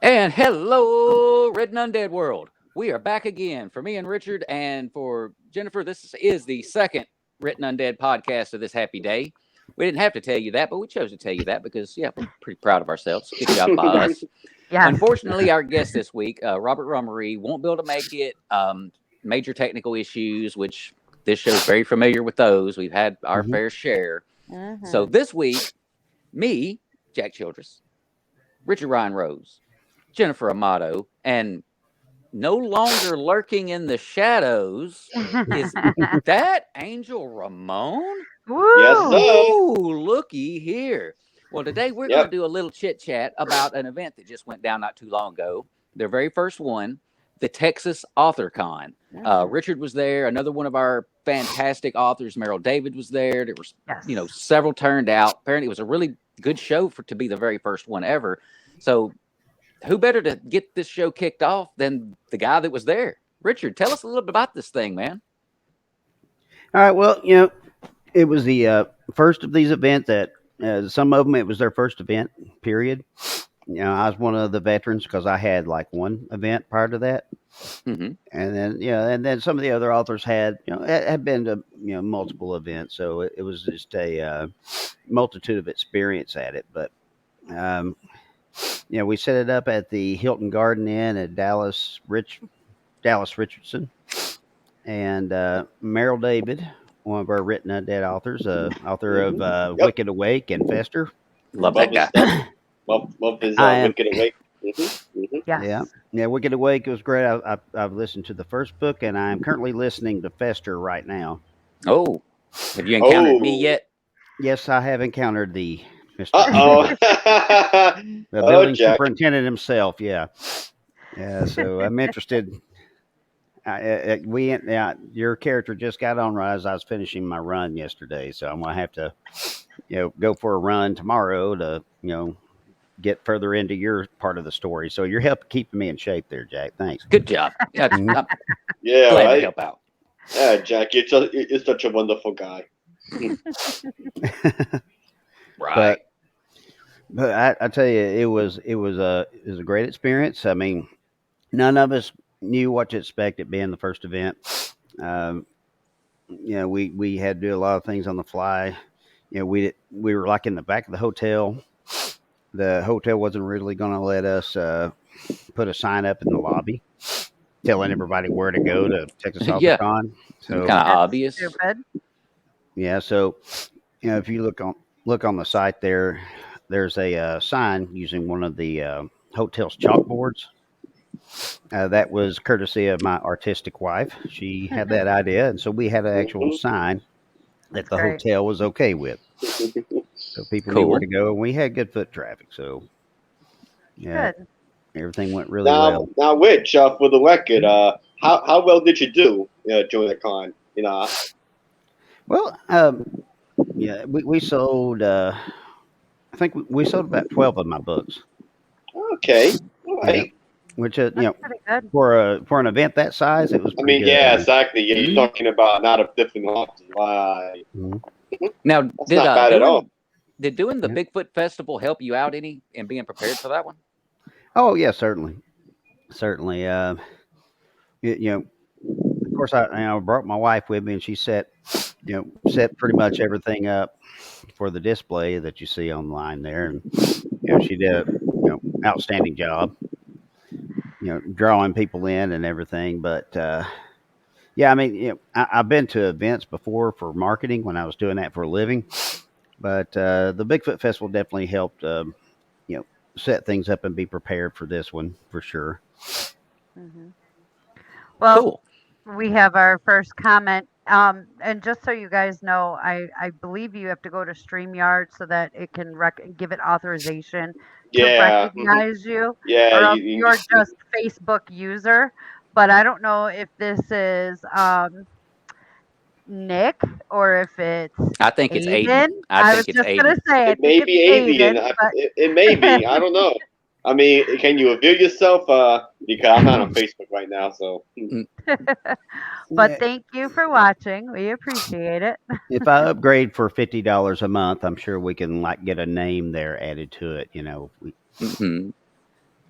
And hello, Red and Undead world. We are back again for me and Richard, and for Jennifer. This is the second Written Undead podcast of this happy day. We didn't have to tell you that, but we chose to tell you that because, yeah, we're pretty proud of ourselves. Good job by us. Yes. Unfortunately, our guest this week, Robert Rummery, won't be able to make it. Major technical issues, which this show's very familiar with those. We've had our Mhm. fair share. So Mhm. this week, me, Jack Childress, Richard Ryan Rose, Jennifer Amato, and no longer lurking in the shadows is that Angel Ramon? Yes, Woo! sir. Ooh, looky here. Well, today we're going to Yep. do a little chit chat about an event that just went down not too long ago. Their very first one, the Texas Author Con. Mhm. Richard was there. Another one of our fantastic authors, Merrill David, was there. There was, Yes. several turned out. Apparently, it was a really good show to be the very first one ever. So, who better to get this show kicked off than the guy that was there? Richard, tell us a little bit about this thing, man. All right. Well, it was the first of these events that some of them it was their first event. Period. I was one of the veterans because I had like one event prior to that, Mm-hmm. and then some of the other authors had been to multiple events, so it was just a multitude of experience at it. But um, we set it up at the Hilton Garden Inn at Dallas Richardson, and Merrill David, one of our written undead authors, author of Yep. Wicked Awake and Fester. Love Love that his guy. stuff. Love his I am. Wicked Awake. Mm-hmm. Yes. Yeah, Wicked Awake was great. I've listened to the first book, and I am currently listening to Fester right now. Oh, have you encountered me Oh. yet? Yes, I have encountered the Mr. Uh the oh. building Jack. superintendent himself. Yeah, so I'm interested. Your character just got on right as I was finishing my run yesterday, so I'm gonna have to, go for a run tomorrow to, get further into your part of the story. So you're helping keeping me in shape there, Jack. Thanks. Good job. Yeah, Mhm. I'm Yeah, glad to right. help out. Yeah, Jack, you're such a wonderful guy. Right. But I tell you, it was a great experience. I mean, none of us knew what to expect it being the first event. Um, we had to do a lot of things on the fly. We were like in the back of the hotel. The hotel wasn't really going to let us put a sign up in the lobby telling everybody where to go to Texas Yeah. AuthorCon. So Kind of That's obvious. stupid. yeah, so if you look on the site there, there's a sign using one of the hotel's chalkboards. That was courtesy of my artistic wife. She had that idea, and so we had an actual sign that the Great. hotel was okay with, so people knew where Cool. to go, and we had good foot traffic. So yeah, Good. everything went really Now, well. now, Rich, for the record, how well did you do during the con? Well, yeah, we sold. I think we sold about 12 of my books. Okay, all Yeah, right. which That's pretty good. for an event that size, it was I pretty mean, good. yeah, I mean, exactly. Yeah, you're Mhm. talking about not a different authors. Right. mhm, Now, That's did not bad at all. doing the yeah. Bigfoot Festival help you out any in being prepared for that one? Oh yeah, certainly. Of course, I brought my wife with me, and she set pretty much everything up for the display that you see online there, and she did a outstanding job, drawing people in and everything. But yeah, I mean, I've been to events before for marketing when I was doing that for a living, but the Bigfoot Festival definitely helped, set things up and be prepared for this one for sure. Hmm. Well, Cool. we have our first comment. And just so you guys know, I believe you have to go to StreamYard so that it can give it authorization to Yeah. recognize you, Yeah. or You, else you, you're just Facebook user. But I don't know if this is Nick or if it's I think it's Aiden. Aiden. I I think was it's just gonna Aiden. say I it think may it's be avian. Aiden, It may be. I don't know. I mean, can you reveal yourself? Because I'm not on Facebook right now, so. Mm, but Yeah, thank you for watching. We appreciate it. if I upgrade for $50 a month, I'm sure we can like get a name there added to it. mhm.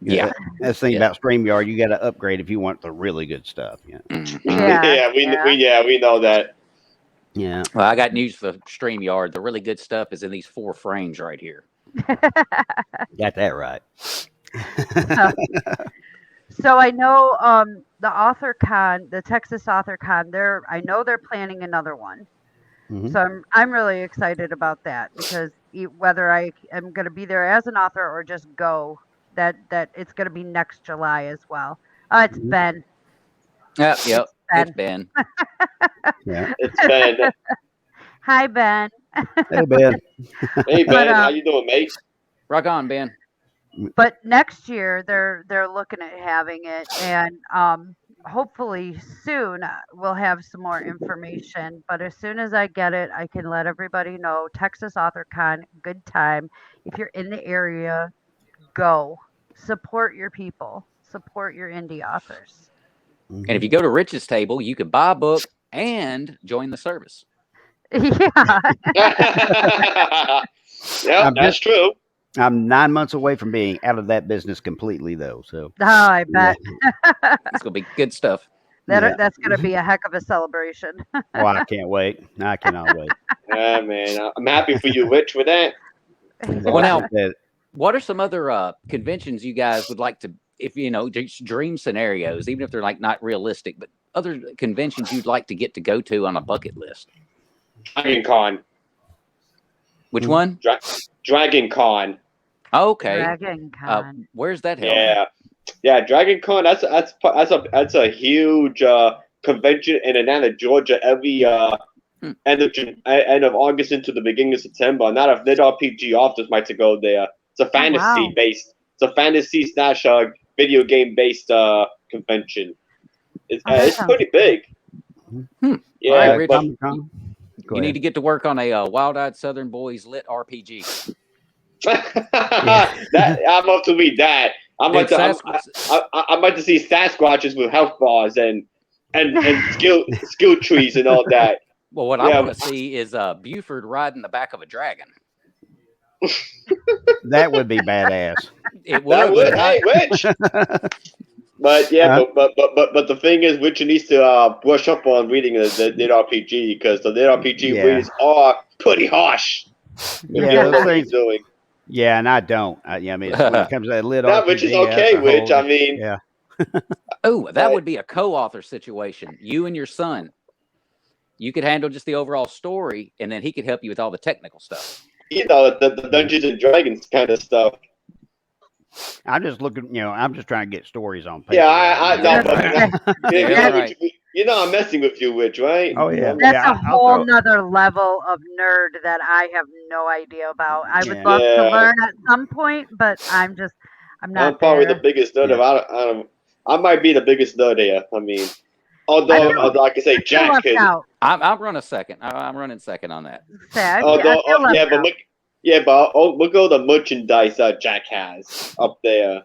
Yeah. That's the thing Yeah. about StreamYard. You got to upgrade if you want the really good stuff. Yeah. Mhm. Yeah, we know that. Yeah. Well, I got news for StreamYard. The really good stuff is in these 4 frames right here. Got that right. So I know the AuthorCon, the Texas AuthorCon, I know they're planning another one. Mhm. So I'm really excited about that because whether I am going to be there as an author or just go, that it's going to be next July as well. It's Mhm. Ben. Yep. It's Ben. Ben. Yeah. It's Ben. Hi Ben. Hey, Ben. Hey But Ben, how you doing, mate? Rock on, Ben. but next year they're looking at having it, and hopefully soon we'll have some more information. But as soon as I get it, I can let everybody know. Texas AuthorCon, good time. If you're in the area, go support your people, support your indie authors. And if you go to Rich's table, you could buy a book and join the service. Yeah. Yeah, that's true. I'm 9 months away from being out of that business completely, though. So Oh, I bet It's gonna be good stuff. yeah. that's going to be a heck of a celebration. Oh, I can't wait. I cannot wait. Yeah, man, I'm happy for you, Rich, with that. Well, now, That- what are some other conventions you guys would like to, if you know, just dream scenarios, even if they're like not realistic, but other conventions you'd like to get to go to on a bucket list? Dragon Con. Which Hmm. one? Dragon Con. Okay. Dragon Con. Where's that held? Yeah, Dragon Con. That's a huge convention in Atlanta, Georgia. Every end of August into the beginning of September. Not a lit RPG authors might to go there. It's a fantasy wow. based. It's a fantasy slash video game based convention. It's Oh, that it's sounds pretty big. Hmm. Yeah, All right, Rich. but Comic-Con? Go You need ahead. to get to work on a Wild Eyed Southern Boys lit RPG. that I'm about to read that. I'm Dude, about to see Sasquatches with health bars and skill trees and all that. Well, what I want to see is Buford riding the back of a dragon. That would be badass. It That would. would, but hey, Rich. But yeah, but the thing is, Richard needs to brush up on reading the lit RPG because the lit RPG Yeah. readers are pretty harsh. Yeah, What those he's things. doing. Yeah, and I don't. Yeah, I mean, when it comes to that lit That RPG, Rich is that's okay, a Rich. whole- I mean, yeah. Oh, that Right. would be a co-author situation. You and your son. You could handle just the overall story, and then he could help you with all the technical stuff. you know, the Dungeons and Dragons kind of stuff. I'm just looking. I'm just trying to get stories on paper. Yeah, I know, Yeah, but Yeah, right. you know I'm messing with you, Rich, right? Oh, yeah. That's Yeah, a I'll whole throw- nother level of nerd that I have no idea about. I would Yeah. love to Yeah. learn at some point, but I'm not I'm probably there. the biggest nerd Yeah. I might be the biggest nerd here. I mean, I although I can say feel Jack left is. out. I'm running second. I'm running second on that. Say, I Although, feel left yeah, out. we'll go the merchandise Jack has up there.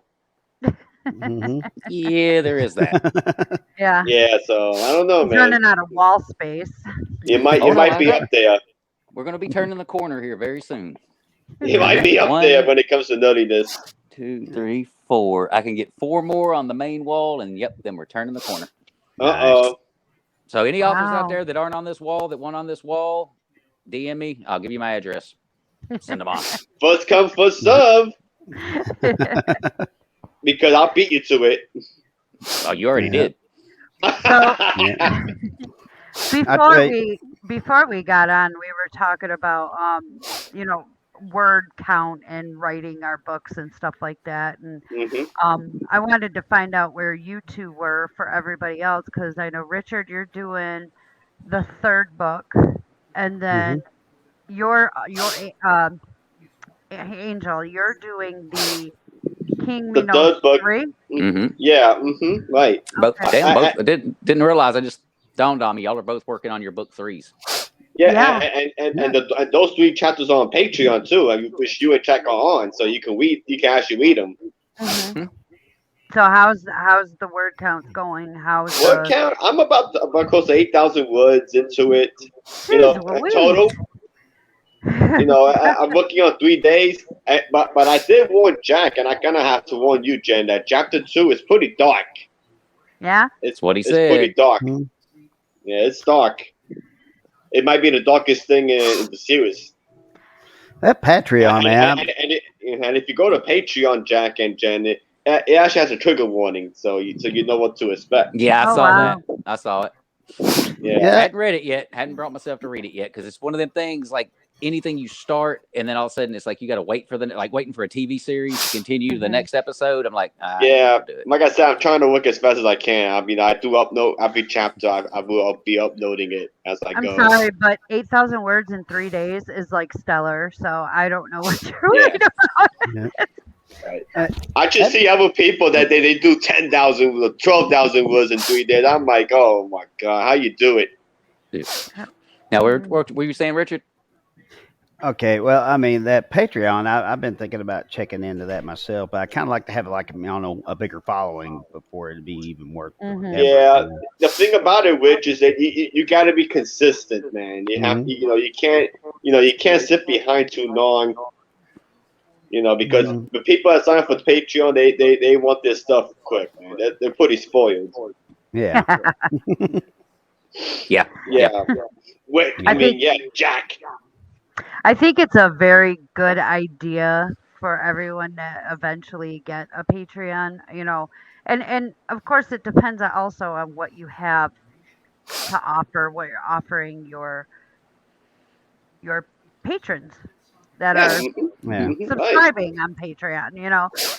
Mhm. Yeah, there is that. Yeah. Yeah, so I don't know, He's man. running out of wall space. You might Hold on, be up there. We're gonna be turning the corner here very soon. You might be up One. there when it comes to nerdiness. 2, 3, 4. I can get 4 more on the main wall, and yep, then we're turning the corner. Uh-oh. So any authors Wow. out there that aren't on this wall, that want on this wall, DM me. I'll give you my address. Send them on. First come, first serve. Because I'll beat you to it. Oh, you already Yeah. did. Yeah. Before we got on, we were talking about word count and writing our books and stuff like that. And Mhm. I wanted to find out where you two were for everybody else, because I know Richard, you're doing the 3rd book, and then your Angel, you're doing the King The Minos 3rd book. 3. Mm-hmm. Yeah, right. Both. Okay. Damn, both. I didn't realize. I just dawned on me. Y'all are both working on your book 3s. Yeah, Yeah. and those 3 chapters are on Patreon too, which you and Jack are on, so you can actually read them. Mhm. So how's the word count going? How's Word count? I'm about close to 8,000 words into it. You know, Jeez Louise. total. I'm working on 3 days, but I did warn Jack, and I kind of have to warn you, Jen, that chapter 2 is pretty dark. Yeah. It's That's what he it's pretty said. dark. Hmm. Yeah, it's dark. It might be the darkest thing in the series. That Patreon, And, man. and if you go to Patreon, Jack and Jen, it actually has a trigger warning, so you know what to expect. Yeah, I Oh, saw wow. that. I saw it. Yeah. I Yeah. hadn't read it yet. Hadn't brought myself to read it yet because it's one of them things like anything you start and then all of a sudden it's like you got to wait for like waiting for a TV series to continue the Mhm. next episode. I'm like, I ain't Yeah, gonna do it. like I said, I'm trying to work as fast as I can. I mean, I do upload every chapter. I will be uploading it as I I'm go. sorry, but 8,000 words in 3 days is like stellar. So I don't know what you're Yeah. worried about. Yeah. Right. I just see other people that they do 10,000, 12,000 words in 3 days. I'm like, oh my god, how you do it? Now, what were you saying, Richard? Okay, well, I mean that Patreon. I've been thinking about checking into that myself, but I kind of like to have like I don't know a bigger following before it'd be even worth the Mhm. effort. Yeah, You know? the thing about it, Rich, is that you got to be consistent, man. You have, Mhm. you can't sit behind too long. Because Mhm. the people that sign up for Patreon, they want their stuff quick, man. They're pretty spoiled. Yeah. Yeah. Yeah. Wait, I I mean, think yeah, Jack. I think it's a very good idea for everyone to eventually get a Patreon, and of course it depends also on what you have to offer, what you're offering your patrons that Yeah. are Yeah. Right. subscribing on Patreon.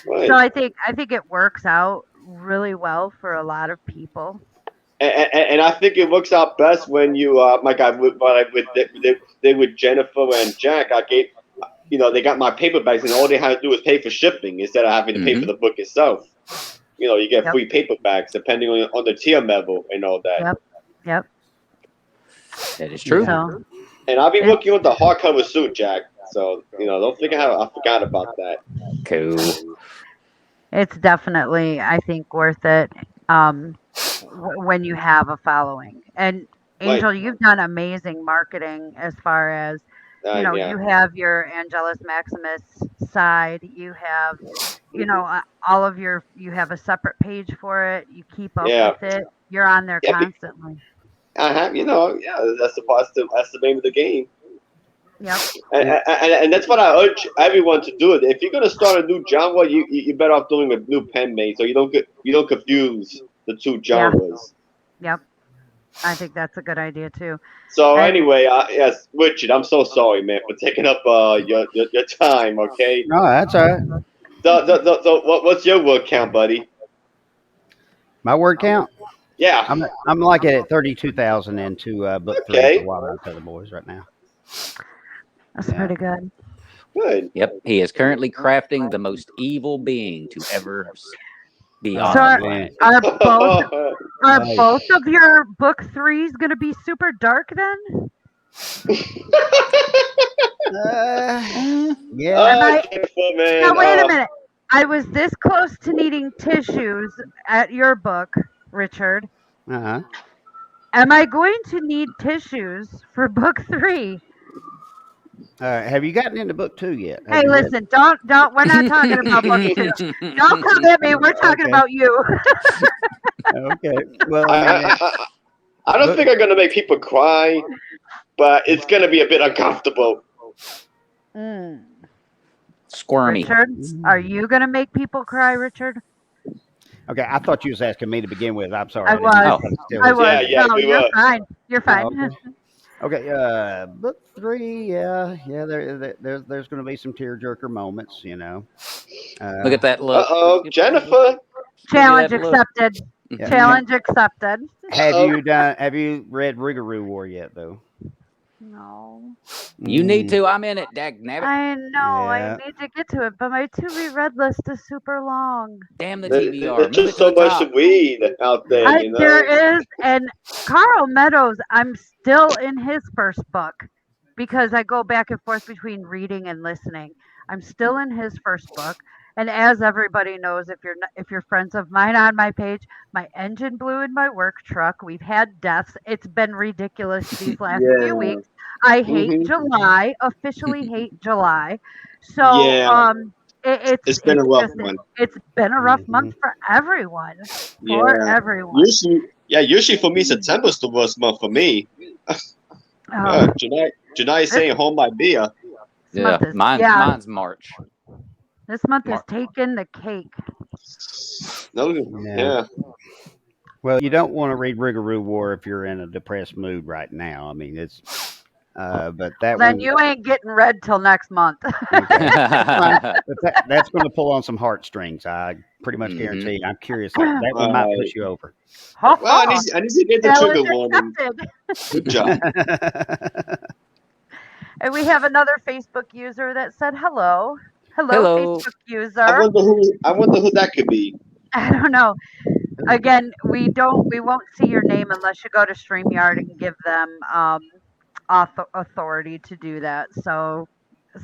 Right. So I think it works out really well for a lot of people. And I think it works out best when you, my God, with Jennifer and Jack, I gave, they got my paperbacks, and all they had to do was pay for shipping instead of having to pay for the book itself. You get Yep. free paperbacks depending on the tier level and all that. Yep. That is true. Yeah. So And I'll be it's working with the hardcover soon, Jack. So don't think I forgot about that. Cool. it's definitely, I think, worth it when you have a following. And Right. Angel, you've done amazing marketing as far as Yeah. you have your Angelus Maximus side, you have all of you have a separate page for it, you keep up Yeah. with it, you're on there Yeah. constantly. I have, yeah, that's the name of the game. Yep. And that's what I urge everyone to do. If you're gonna start a new genre, you better off doing a new pen name so you don't confuse the two Yeah. genres. Yep. I think that's a good idea too. So And anyway, yes, Richard, I'm so sorry, man, for taking up your time. Okay. No, that's all right. What's your word count, buddy? My word count. Yeah. I'm like at 32,000 into book 3 Okay. for Wild Out the Boys right now. that's Yeah. pretty good. Good. Yep. He is currently crafting the most evil being to ever be Oh, on So the are, planet. are both are Nice. both of your book threes going to be super dark then? Yeah. Am I? Jennifer, man. Now wait a minute. I was this close to needing tissues at your book, Richard. Uh-huh. Am I going to need tissues for book 3? All right. Have you gotten into book 2 yet? Have Hey, you read? listen, don't. We're not talking about book 2. Don't come at me. We're talking Okay. about you. Okay. Well, I mean, I don't book, think I'm gonna make people cry, but it's gonna be a bit uncomfortable. Mm. Squirmy. Richard, are you going to make people cry, Richard? okay. I thought you was asking me to begin with. I'm sorry. I didn't know was. if still I was. was. Yeah, No, we you're were. fine. You're Oh, fine. okay. Book 3. Yeah. There's going to be some tearjerker moments. Look at that look. Jennifer. Challenge Look. accepted. Yeah. Challenge accepted. Have you read Rougarou War yet though? No. You need to. I'm in it. Dag nabbit. I know. Yeah. I need to get to it, but my to be read list is super long. Damn the There's TBR. Move it just to so the much to top. read out there, There is, and Carl Meadows, I'm still in his first book because I go back and forth between reading and listening. I'm still in his first book, and as everybody knows, if you're friends of mine on my page, my engine blew in my work truck. We've had deaths. It's been ridiculous these last few weeks. I hate Mhm. July. Officially hate July. So Yeah, it's been a it's rough just one. it's been a rough month Mhm. for everyone. For Yeah. everyone. Usually for me, September's the worst month for me. Oh, July is this saying hold my beer. this Yeah, month is mine's March. this month is Mar- taking the cake. No, Yeah. yeah. Well, you don't want to read Rougarou War if you're in a depressed mood right now. I mean, but that Then one, you ain't getting read till next month. okay, that's fine. But that's going to pull on some heartstrings. I pretty much Mhm. guarantee. I'm curious. That one might Right. push you over. Ho Well, ho! I need to get the Challenge trigger warning. accepted. Good job. And we have another Facebook user that said hello. Hello, Hello. Facebook user. I wonder who that could be. I don't know. Again, we won't see your name unless you go to StreamYard and give them authority to do that. So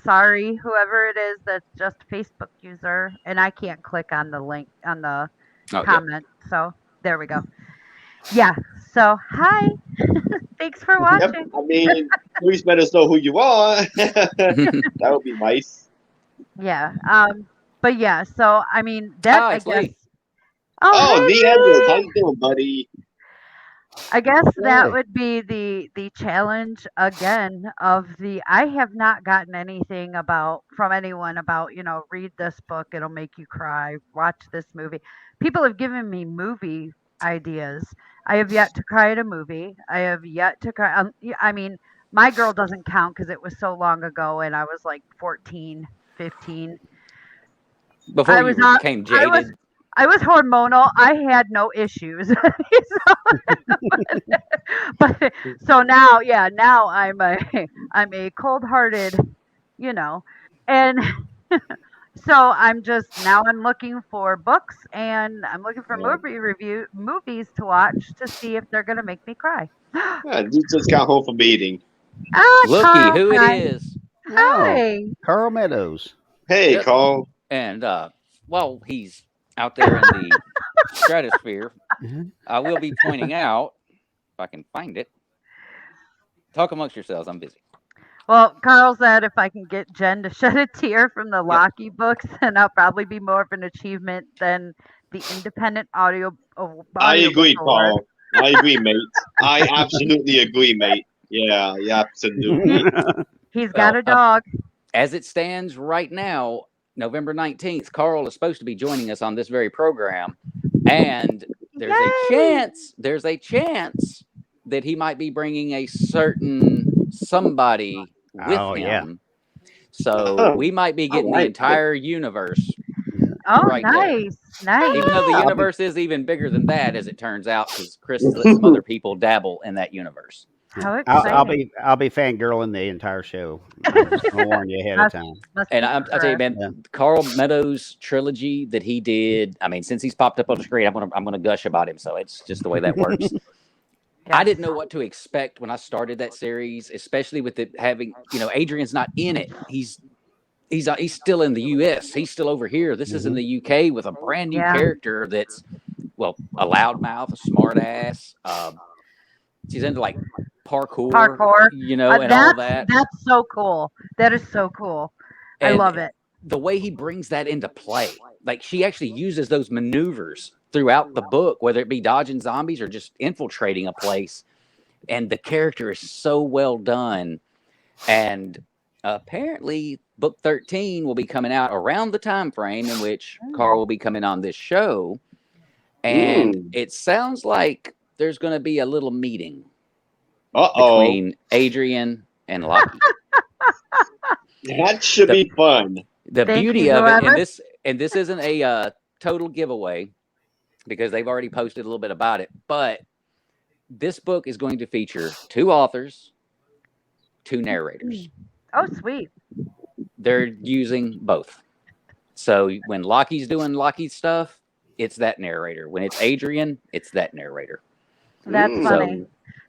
sorry, whoever it is that's just a Facebook user, and I can't click on the link on the Oh, yeah. comment. So there we go. Yeah. So hi. Thanks for Yep. watching. I mean, please let us know who you are. That would be nice. Yeah. But yeah, so I mean that I It's guess Lee. oh Oh, hey Lee Edwards, how Lee! you doing, buddy? I guess that Hey. would be the challenge again of the I have not gotten anything about from anyone about, read this book, it'll make you cry, watch this movie. People have given me movie ideas. I have yet to cry at a movie. I have yet to cry. I mean, My Girl doesn't count because it was so long ago and I was like 14, 15. Before I you was not. became I was. jaded. I was hormonal. I had no issues. So, but so now, yeah, now I'm a cold-hearted, you know, and so I'm looking for books and I'm looking for movies to watch to see if they're gonna make me cry. Yeah, you just got home from meeting. Looky Carl, who it hi, is. Oh, hi. Carl Meadows. Hey, Yep. Carl. And while he's out there in the stratosphere, Mhm. I will be pointing out, if I can find it. Talk amongst yourselves. I'm busy. Well, Carl said if I can get Jen to shed a tear from the Yep. Locky books, then I'll probably be more of an achievement than the independent I audiobook agree, award. Carl. I agree, mate. I absolutely agree, mate. Yeah, absolutely. He's got Well, a dog. as it stands right now, November 19th, Carl is supposed to be joining us on this very program. And there's Yay! a chance that he might be bringing a certain somebody with Oh, him. yeah. So we might be getting the Alright. entire universe Oh, right there. nice. Even though the I'll be- universe is even bigger than that, as it turns out, because Chris let some other people dabble in that universe. How I'll exciting! I'll be fangirling the entire show. I'm just gonna warn you ahead of Must, time. must And be I'll tell you, Chris. man, Yeah. Carl Meadows trilogy that he did. I mean, since he's popped up on the screen, I'm gonna gush about him. So it's just the way that works. I Yes. didn't know what to expect when I started that series, especially with it having, Adrian's not in it. He's still in the U.S. He's still over here. This is in the U.K. with a brand new Yeah. character that's, well, a loudmouth, a smart ass. She's into like Parkour. and all that. That's so cool. That is so cool. I And love it. the way he brings that into play, like she actually uses those maneuvers throughout the book, whether it be dodging zombies or just infiltrating a place. And the character is so well done. And apparently, book 13 will be coming out around the time frame in which Carl will be coming on this show. And it sounds like there's going to be a little meeting between Adrian and Lockie. That should be fun. The Thank beauty you, of it, whoever. and this isn't a total giveaway because they've already posted a little bit about it, but this book is going to feature 2 authors, 2 narrators. Oh, sweet. They're using both. So when Lockie's doing Lockie stuff, it's that narrator. When it's Adrian, it's that narrator. That's Mm. funny.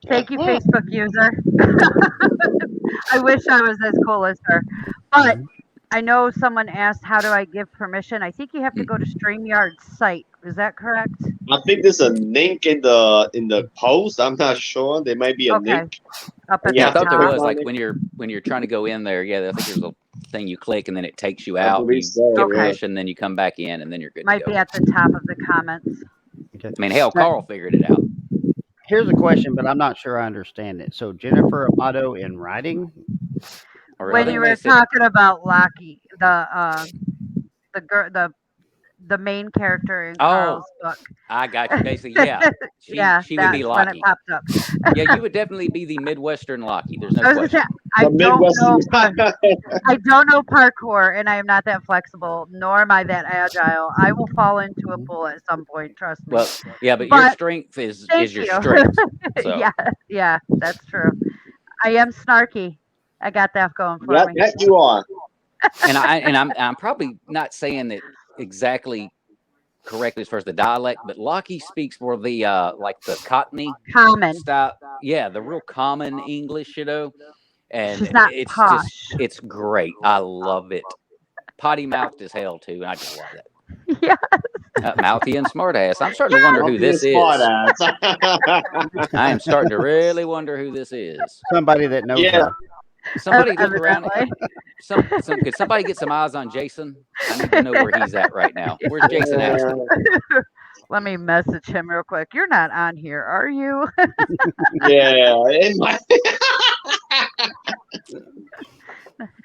Thank you, Facebook user. I wish I was as cool as her. But I know someone asked, how do I give permission? I think you have to go to StreamYard's site. Is that correct? I think there's a link in the post. I'm not sure. There might be a Okay. link. up at Yeah, I the thought there top. was like when you're trying to go in there. Yeah, I think there's a thing you click and then it takes you I out. believe You so. hit Okay. push and then you come back in and then you're good Might to be go. at the top of the comments. Okay. I mean, hell, Carl figured it out. Here's a question, but I'm not sure I understand it. So Jennifer Amato in writing? Or I When think you they were said, talking about Lockie, the girl, the main character in oh, Carl's book. I got you. Basically, yeah, Yeah, she would be that's when it Lockie. popped up. Yeah, you would definitely be the Midwestern Lockie. There's no I was gonna say, question. I The Midwestern. I don't know parkour, and I am not that flexible, nor am I that agile. I will fall into a pool at some point. Trust me. Well, yeah, but your But strength is thank your you. strength. So Yeah, that's true. I am snarky. I got that going for Yep, me. that you are. and I'm probably not saying it exactly correctly as far as the dialect, but Lockie speaks more the like the Cockney Common. style. Yeah, the real common English, and She's not it's posh. just it's great. I love it. Potty mouthed as hell too, and I just love that. Yeah. Mouthy and smart ass. I'm starting to wonder who this is. Smart-ass. I am starting to really wonder who this is. Somebody that knows Yeah. her. Somebody look around. Evidently. Could somebody get some eyes on Jason? I need to know where he's at right now. Where's Jason actually? Let me message him real quick. You're not on here, are you? Yeah. It might-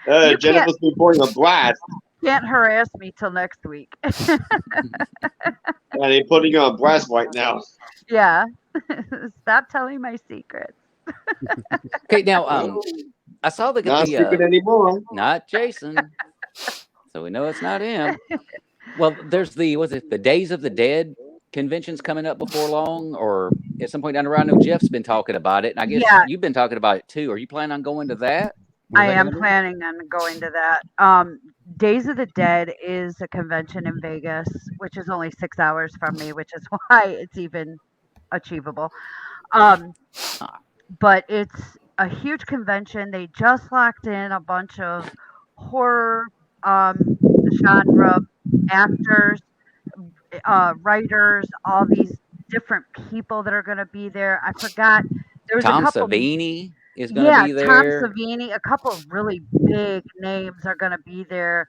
You Jennifer's been pouring a blast, Can't harass me till next week. and they're putting you on blast right now. Yeah. Stop telling my secrets. Okay, now I saw Not secret anymore. not Jason, so we know it's not him. Well, there's the Days of the Dead convention's coming up before long, or at some point down the road. I know Jeff's been talking about it, and I guess Yeah. you've been talking about it too. Are you planning on going to that? I am planning on going to that. Days of the Dead is a convention in Vegas, which is only 6 hours from me, which is why it's even achievable. But it's a huge convention. They just locked in a bunch of horror genre actors, writers, all these different people that are going to be there. I forgot. There was Tom a couple. Savini is going to be Tom there. Savini. A couple of really big names are going to be there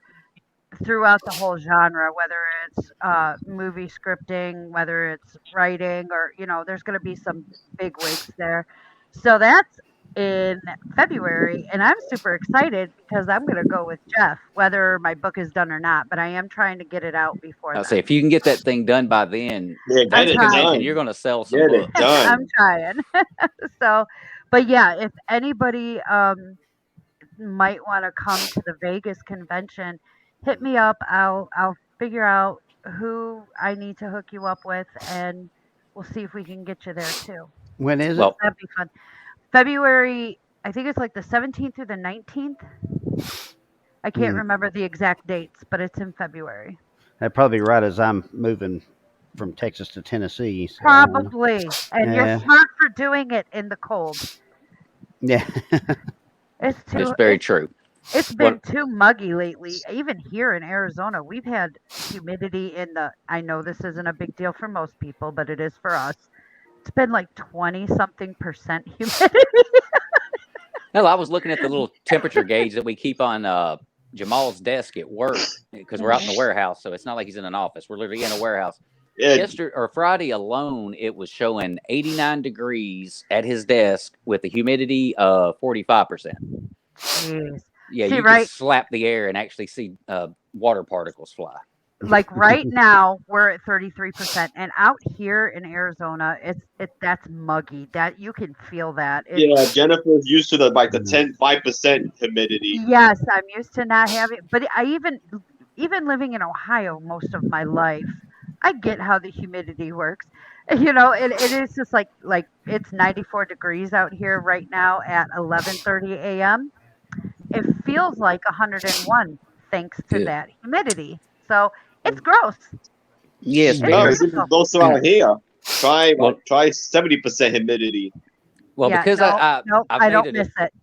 throughout the whole genre, whether it's movie scripting, whether it's writing, or there's going to be some big wigs there. So that's in February, and I'm super excited because I'm going to go with Jeff, whether my book is done or not. But I am trying to get it out before I'll then. say if you can get that thing done by then, Yeah, that's get a it convention. done. You're going to sell some Get it books. done. I'm trying. So, but yeah, if anybody might want to come to the Vegas convention, hit me up. I'll figure out who I need to hook you up with, and we'll see if we can get you there too. When is Well, That'd be fun. February, I think it's like the 17th through the 19th. I can't remember the exact dates, but it's in February. That probably right as I'm moving from Texas to Tennessee. So Probably. And Yeah. you're smart for doing it in the cold. yeah. It's too it's very true. It's been too muggy lately. Even here in Arizona, we've had humidity I know this isn't a big deal for most people, but it is for us. It's been like 20-something% humidity. Hell, I was looking at the little temperature gauge that we keep on Jamal's desk at work because we're out in the warehouse, so it's not like he's in an office. We're literally in a warehouse. Yeah, Yesterday or Friday alone, it was showing 89 degrees at his desk with a humidity of 45%. Jeez. Yeah, See, you right- can slap the air and actually see water particles fly. Like right now, we're at 33%, and out here in Arizona, that's muggy. That you can feel that. yeah. Jennifer's used to the 5% humidity. Yes, I'm used to not having, but I even living in Ohio most of my life, I get how the humidity works. It is just like it's 94 degrees out here right now at 11:30 a.m. It feels like 101 thanks to Good. that humidity. So it's gross. Yes, No, very. it's even close around here. Try Well- 70% humidity. Well, Yeah, because no, I've I made don't it miss it.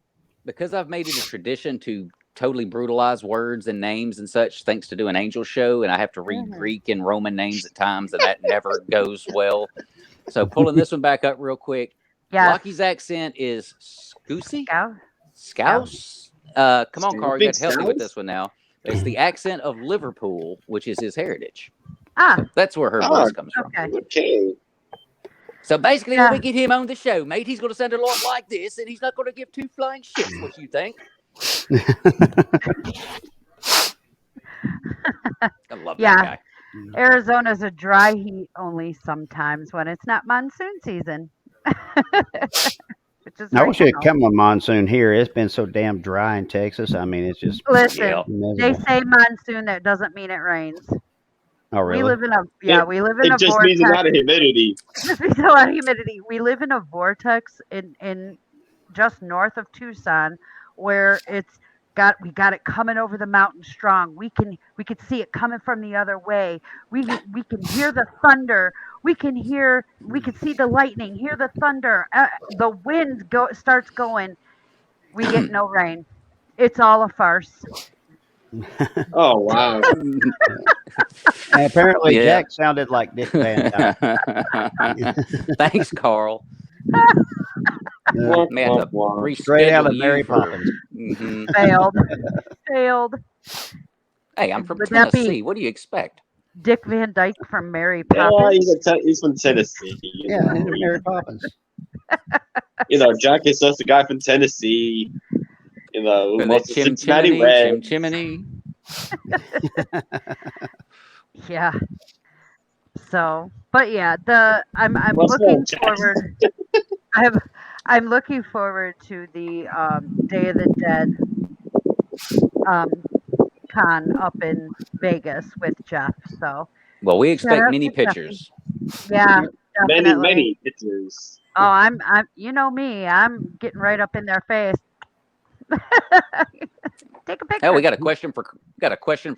because I've made it a tradition to totally brutalize words and names and such, thanks to doing Angel Show, and I have to read Mhm. Greek and Roman names at times, and that never goes well. So pulling this one back up real quick, Yes. Lockie's accent is Goosey? Scout? Scouse? Come on, Carl, you Big got to help me with Scouse? this one now. It's the accent of Liverpool, which is his heritage. Ah, So that's where her voice comes from. okay. Okay. So basically, Yeah. when we get him on the show, mate, he's going to sound a lot like this, and he's not going to give two flying shits what you think. I love Yeah. that guy. Arizona's a dry heat only sometimes when it's not monsoon season. Which is I right wish it now. had come a monsoon here. It's been so damn dry in Texas. I mean, it's just Listen, Yeah. they miserable. say monsoon, that doesn't mean it rains. Oh, We really? live in a we live in It a just means a vortex. lot of humidity. Just means a lot of humidity. We live in a vortex in just north of Tucson, where we got it coming over the mountain strong. We can see it coming from the other way. We can hear the thunder. We can see the lightning, hear the thunder. The wind starts going. We get no rain. It's all a farce. Oh wow. And apparently, Yeah. Jack sounded like Dick Van Dyke. Thanks, Carl. Womp, May have to womp, womp. Straight out reschedule of you Mary for. Poppins. Mhm. Failed. Hey, I'm from Would that be- Tennessee. What do you expect? Dick Van Dyke from Mary Yeah, Poppins. he's from Tennessee. Yeah, Mary Poppins. Jack is just a guy from Tennessee. Who With wants that the Cincinnati chimney. Yeah. So, but yeah, I'm What's looking up, Jack? forward. I'm looking forward to the Day of the Dead con up in Vegas with Jeff. So Well, we shout expect out many to Jeffy. pictures. Yeah, definitely. Many pictures. Oh, I'm you know me, I'm getting right up in their face. Take a picture. Oh, we got a question for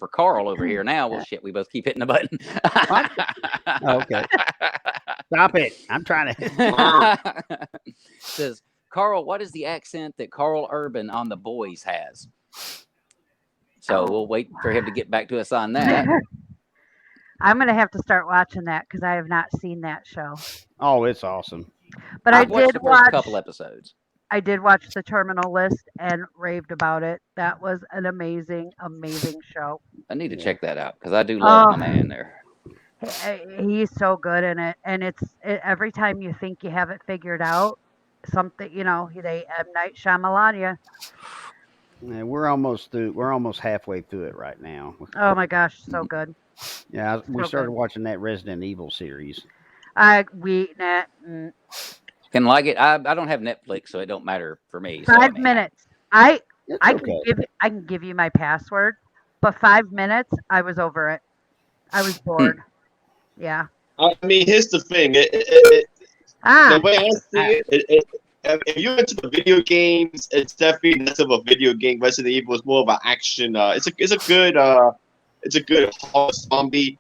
Carl over here now. Well, shit, we both keep hitting the button. What? Oh, okay. Stop it. I'm trying to. Says Carl, what is the accent that Carl Urban on The Boys has? So we'll wait for him to get back to us on that. I'm gonna have to start watching that because I have not seen that show. Oh, it's awesome. But I've watched did the first watch. couple episodes. I did watch The Terminal List and raved about it. That was an amazing show. I need to check that out because I do love my man there. He's so good in it, and every time you think you have it figured out, something they M. Night Shyamalan you. Yeah, we're almost through. We're almost halfway through it right now. Oh my gosh, so good. Yeah, we So started good. watching that Resident Evil series. Can like it. I don't have Netflix, so it don't matter for me. So, 5 minutes. I It's I okay. can give you my password, but 5 minutes I was over it. I was bored. Yeah. I mean, here's the thing. The way I see it, if you're into the video games, it's definitely less of a video game. Resident Evil is more of an action. It's a good horror zombie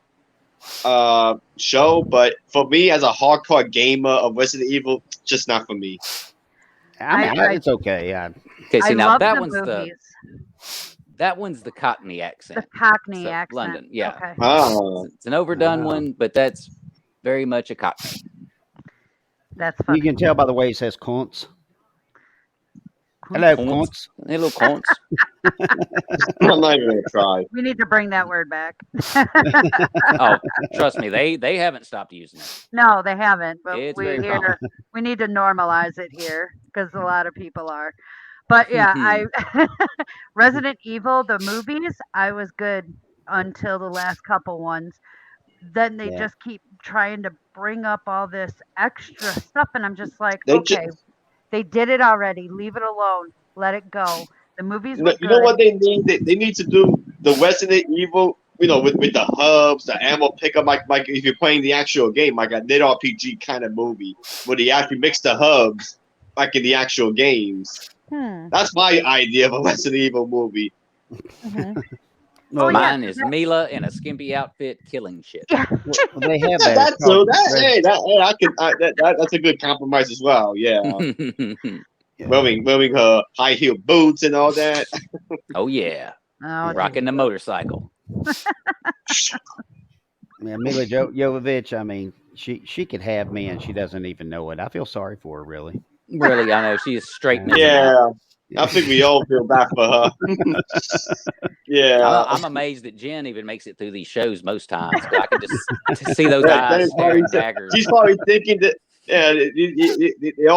show. But for me, as a hardcore gamer of Resident Evil, just not for me. I mean, it's okay. Yeah. Okay, see I now love that the one's movies. that one's the Cockney accent. The Cockney So, accent. London, yeah. Okay. Oh, It's an overdone Wow. one, but that's very much a Cockney. That's funny. You can tell by the way he says "cunts." Hello, Cunts. cunts. Hey, little cunts. I'm not even gonna try. We need to bring that word back. Oh, trust me, they haven't stopped using it. No, they haven't, but It's very common. we need to normalize it here because a lot of people are. But yeah, Resident Evil, the movies, I was good until the last couple ones. Then they Yeah. just keep trying to bring up all this extra stuff, and I'm just like, They okay, they did it already. Leave it alone. Let it go. The movies were You know good. what they need? They need to do the Resident Evil. With the hubs, the ammo pickup, like if you're playing the actual game, like a Undead RPG kind of movie, where they actually mix the hubs, like in the actual games. That's my idea of a Resident Evil movie. Mhm. Well, yeah. Mine is Mila in a skimpy outfit killing shit. Yeah. they have that. That's so that's a good compromise as well. Yeah, wearing her high heel boots and all that. Oh yeah, Oh, rocking the motorcycle. Yeah, Mila Jovovich. I mean, she could have me, and she doesn't even know it. I feel sorry for her, really. Really, I know she is straight missing out. Yeah, I think we all feel bad for her. Yeah. I'm amazed that Jen even makes it through these shows most times. I can just see those Right, eyes Jen's probably, staring daggers. she's probably thinking that they're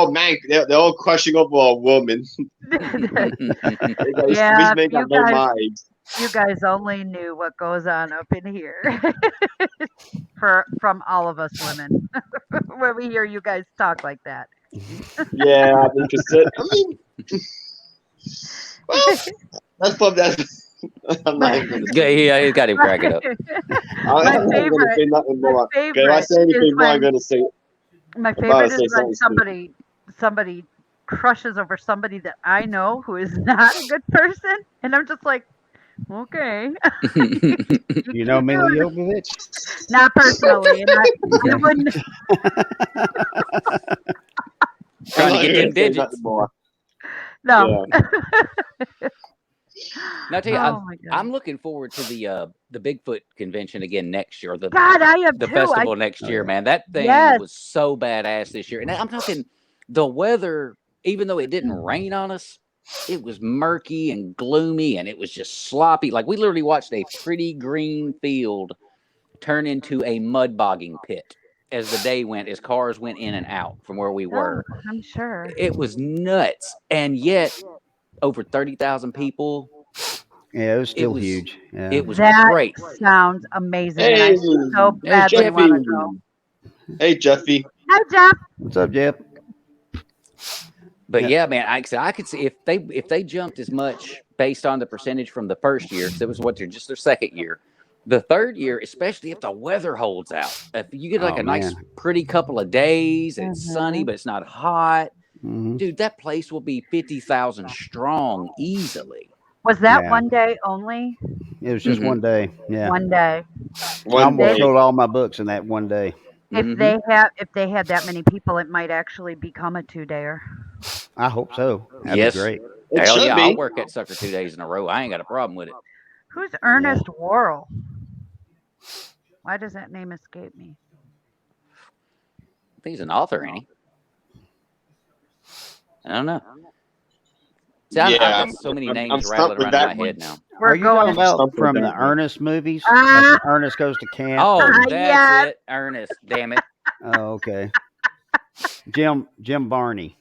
all crushing over a woman. Yeah, She's making up their minds. you guys only knew what goes on up in here from all of us women when we hear you guys talk like that. Yeah, I'm interested. I mean, well, that's probably that's. I'm not even gonna, Yeah, he's got him cracking up. My I'm not gonna say nothing more. Okay, if I say anything more, I'm gonna say. My I'm about to favorite say is when something somebody crushes over somebody that I know who is not a good person, and I'm just like, okay. You know Mila Jovovich? Not personally, and we wouldn't. Trying to I'm get not them gonna say digits. nothing more. No. Yeah. Now, I tell you, Oh my God. I'm looking forward to the Bigfoot convention again next year, or the God, I am the too. festival next year, yeah. man. That thing Yes. was so badass this year. And I'm talking the weather, even though it didn't rain on us, it was murky and gloomy and it was just sloppy. Like we literally watched a pretty green field turn into a mud bogging pit as the day went, as cars went in and out from where we were. Oh, I'm sure. It was nuts. And yet, over 30,000 people. Yeah, it was still was- huge. Yeah. It was That great. sounds amazing, and Hey, I so Hey, badly Jeffy. want to go. Hey, Jeffy. Hi, Jeff. What's up, Jeff? But Yeah. yeah, man, I could see if they jumped as much based on the percentage from the first year, because it was just their second year. The third year, especially if the weather holds out, if you get like Oh, a nice, man. pretty couple of days, and it's sunny, but it's not hot, Mhm. dude, that place will be 50,000 strong easily. Was that Yeah. one day only? It was just Mhm. one day. Yeah. One day. I One almost day. sold all my books in that one day. If Mhm. they had that many people, it might actually become a 2-dayer. I hope so. That'd Yes. be great. It Hell should yeah, be. I'll work that sucker 2 days in a row. I ain't got a problem with it. Who's Ernest Worrell? Why does that name escape me? I think he's an author, ain't he? I don't know. See, I've Yeah, got so many I'm names stumped rattling with around in that my one. head now. We're Are you going. talking about Stumped with from that the one. Ernest movies? Ah. Like Ernest Goes to Camp. Oh, that's Yes. it. Ernest, damn it. Oh, okay. Jim Barney.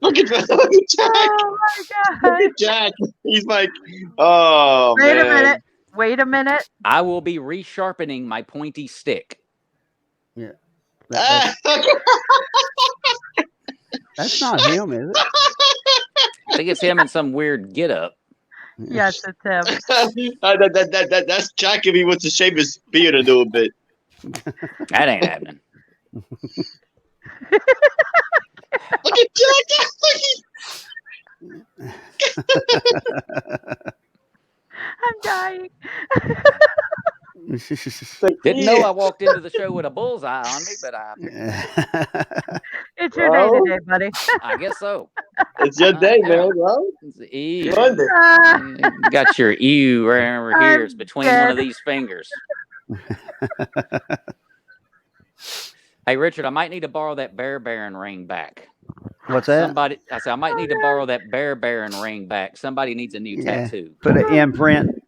Look at Jack. Oh my Look God! at Jack. He's like, oh Wait man. a minute. Wait a minute. I will be resharpening my pointy stick. That's not him, is it? I think it's him in some weird get up. Yes, it's him. That's Jack if he wants to shave his beard a little bit. That ain't happening. Look at Jack. I'm dying. Didn't know I walked into the show with a bullseye on me, but It's your day today, buddy. I guess so. It's your day, man, bro. It's ew. Monday. Ah, You got your ew right over here. It's between one of these fingers. Hey, Richard, I might need to borrow that Bear Baron ring back. What's that? Somebody, I said I might need to borrow that Bear Baron ring back. Somebody needs a new Yeah. tattoo. Put an imprint.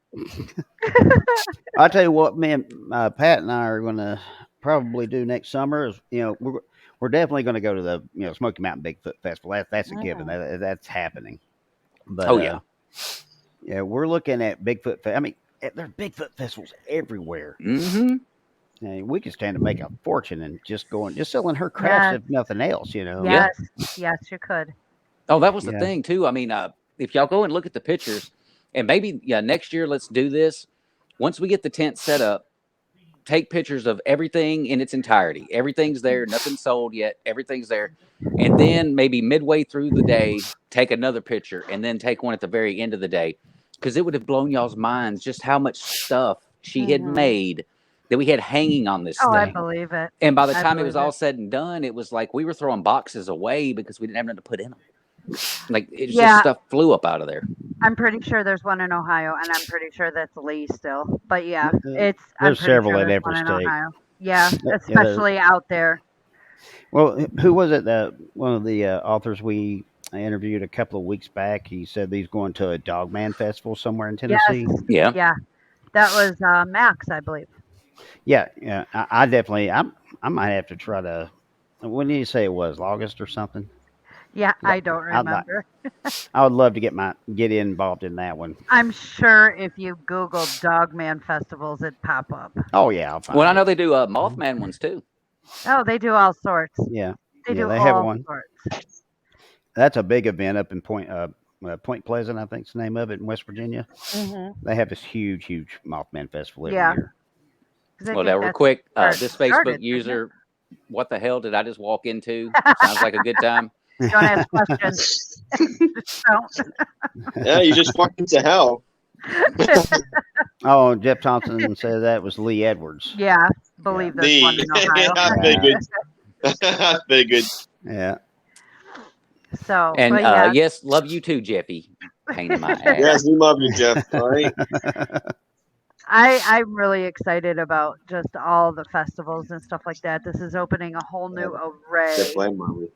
I'll tell you what, man, Pat and I are going to probably do next summer is, we're definitely going to go to the, Smoky Mountain Bigfoot Festival. That's a given. That's happening. But, Oh, yeah. Yeah, we're looking at Bigfoot. I mean, there are Bigfoot festivals everywhere. Mm-hmm. And we could stand to make a fortune and just selling her crafts, if nothing else, yes, yes, you could. Oh, that was the Yeah. thing too. I mean, if y'all go and look at the pictures, and maybe next year let's do this. Once we get the tent set up, take pictures of everything in its entirety. Everything's there, nothing's sold yet. Everything's there, and then maybe midway through the day, take another picture, and then take one at the very end of the day, because it would have blown y'all's minds just how much stuff she had made that we had hanging on this Oh, thing. I believe it. And by the I time it was believe all it. said and done, it was like we were throwing boxes away because we didn't have nothing to put in them. Like it's Yeah. just stuff flew up out of there. I'm pretty sure there's one in Ohio, and I'm pretty sure that's Lee still. But yeah, There's I'm pretty several sure in there's every one in state. Ohio. Yeah, Yeah, especially out there. well, who was it? One of the authors we interviewed a couple of weeks back. He said he's going to a Dogman Festival somewhere in Yes. Tennessee. Yeah. Yeah. That was Max, I believe. Yeah, yeah. I definitely. I might have to try to. When did you say it was? August or something? Yeah, 'Cause I don't remember. I would love to get involved in that one. I'm sure if you Google Dogman festivals, it'd pop up. Oh yeah, I'll Well, I find know it. they do Mothman ones too. Oh, they do all sorts. Yeah, They yeah. do They have all one. sorts. That's a big event up in Point Pleasant, I think's the name of it in West Virginia. Hmm. They have this huge Mothman festival every Yeah, year. because I Well, think now, real that's quick, where it this started, Facebook didn't it? user, what the hell did I just walk into? Sounds like a good time. Don't ask questions. Don't. Yeah, you just walked into hell. Oh, Jeff Thompson said that was Lee Edwards. Yeah, believe this one in Ohio. I figured. I figured. Yeah. So, And but yeah, yes, love you too, Jeffy. Pain in my ass. Yes, we love you, Jeff. All right. I'm really excited about just all the festivals and stuff like that. This is opening a whole new array Jeff blame mommy.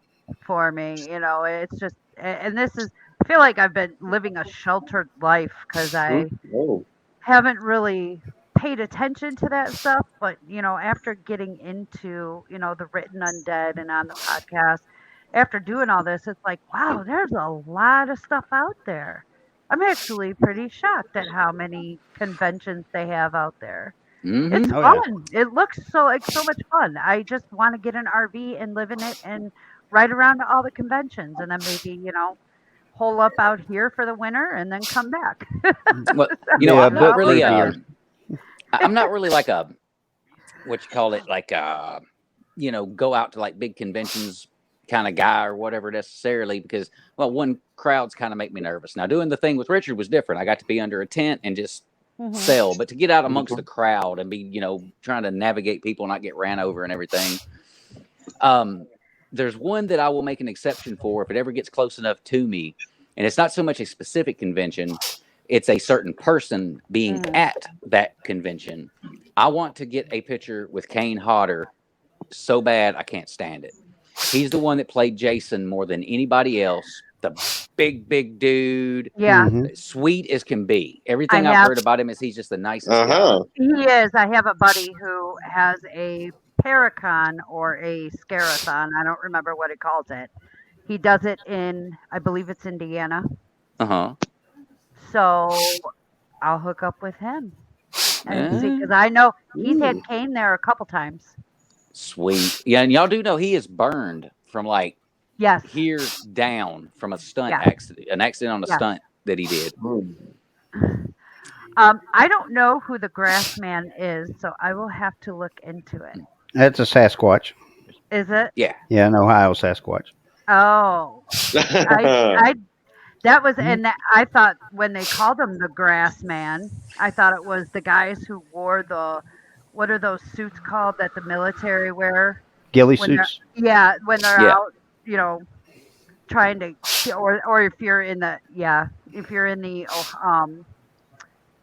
for me. You know, it's just, and this is, I feel like I've been living a sheltered life because I Oh. haven't really paid attention to that stuff. But, you know, after getting into, you know, the written undead and on the podcast, after doing all this, it's like, wow, there's a lot of stuff out there. I'm actually pretty shocked at how many conventions they have out there. Mhm. It's Oh, yeah. fun. It looks so like so much fun. I just want to get an RV and live in it and ride around to all the conventions and then maybe, you know, hole up out here for the winter and then come back. Well, Be a I'm not book really. croupier. I'm not really like a what you call it, like go out to like big conventions kind of guy or whatever necessarily because one, crowds kind of make me nervous. Now doing the thing with Richard was different. I got to be under a tent and just sell, but to get out amongst the crowd and be trying to navigate people, not get ran over and everything. There's one that I will make an exception for if it ever gets close enough to me, and it's not so much a specific convention, it's a certain person being at that convention. I want to get a picture with Kane Hodder so bad I can't stand it. He's the one that played Jason more than anybody else. The big dude. Yeah, Mhm. Sweet as can be. Everything I've heard about him is he's just the nicest guy. he is. I have a buddy who has a Paracon or a Scarathon. I don't remember what he calls it. He does it in, I believe it's Indiana. Uh-huh. So I'll hook up with him and see Eh, because I know he's had Kane there a couple times. Sweet. Yeah, and y'all do know he is burned from like Yes. here down from a stunt Yeah. accident, an accident on a Yes. stunt that he did. I don't know who the Grass Man is, so I will have to look into it. That's a Sasquatch. Is it? Yeah. Yeah, an Ohio Sasquatch. Oh, I that was, and I thought when they called him the Grass Man, I thought it was the guys who wore what are those suits called that the military wear? Ghillie When they're- suits. Yeah, when they're Yeah. out, trying to, or if you're in the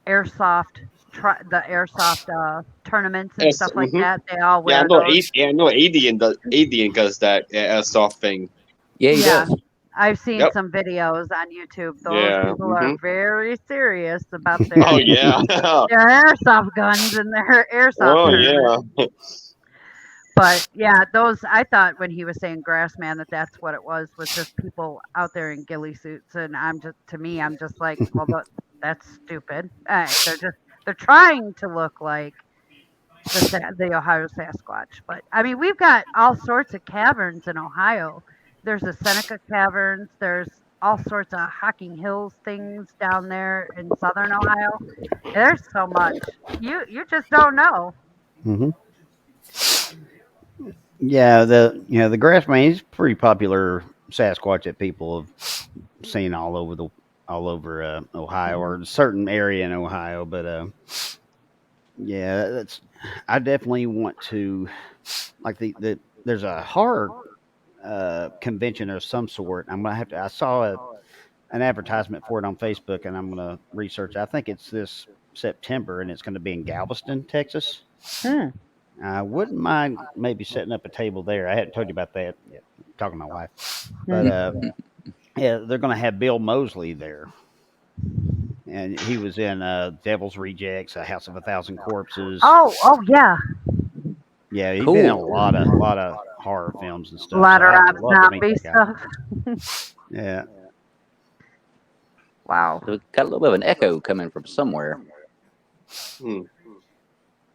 airsoft, the airsoft tournaments and Yes, stuff like that, they all Yeah, wear those. I know Adian does that soft thing. Yeah, he Yeah. does. I've seen Yep. some videos on YouTube. Those Yeah, people are mhm. very serious about their, Oh yeah. their airsoft guns and their airsoft Oh tournaments. yeah. But yeah, those, I thought when he was saying grass man that's what it was just people out there in ghillie suits, and I'm just like, well, that's stupid. They're trying to look like the Ohio Sasquatch, but I mean we've got all sorts of caverns in Ohio. There's the Seneca Caverns. There's all sorts of Hocking Hills things down there in southern Ohio. There's so much you just don't know. Hmm. Yeah, the grass man, he's a pretty popular Sasquatch that people have seen all over Ohio or a certain area in Ohio. But yeah, I definitely want to like there's a horror convention of some sort. I'm gonna have to. I saw an advertisement for it on Facebook, and I'm gonna research. I think it's this September, and it's going to be in Galveston, Texas. I wouldn't mind maybe setting up a table there. I hadn't told you about that yet. Talking to my wife, but yeah, they're going to have Bill Moseley there, and he was in Devil's Rejects, A House of a Thousand Corpses. Oh yeah, Yeah, he's been in a Cool. lot of horror films and a stuff. lot So of I Rob would love to meet Zombie that guy. stuff. Yeah, Wow. So we got a little bit of an echo coming from somewhere. Hmm.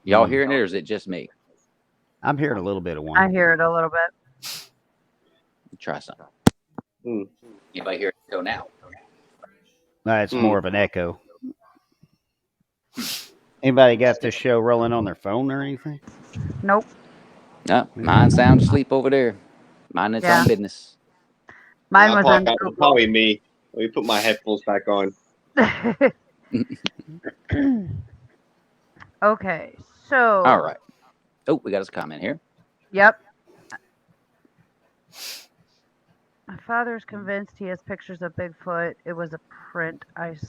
Y'all Hmm. hearing it, or is it just me? I'm hearing a little bit of I one. hear it a little bit. Try something. Hmm. Anybody hear it go now? It's Hmm. more of an echo. Anybody got this show rolling on their phone or anything? Nope. No, mine sound asleep over there. Mine its Yeah. own business. Mine Yeah, was on probably me. Let me put my headphones back on. Google. Okay, so All right. Oh, we got us a comment here. yep. My father's convinced he has pictures of Bigfoot. It was a print. Is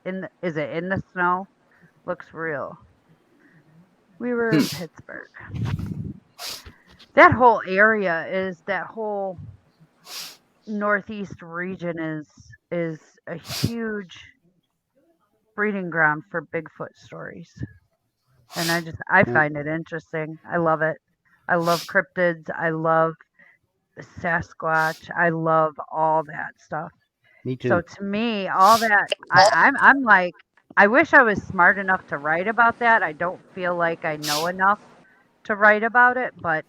it in the snow? Looks real. We were in Pittsburgh. That whole area is that whole northeast region is a huge breeding ground for Bigfoot stories. And I Yeah. find it interesting. I love it. I love cryptids. I love Sasquatch. I love all that stuff. Me So too. to me, all that I'm like, I wish I was smart enough to write about that. I don't feel like I know enough to write about it, but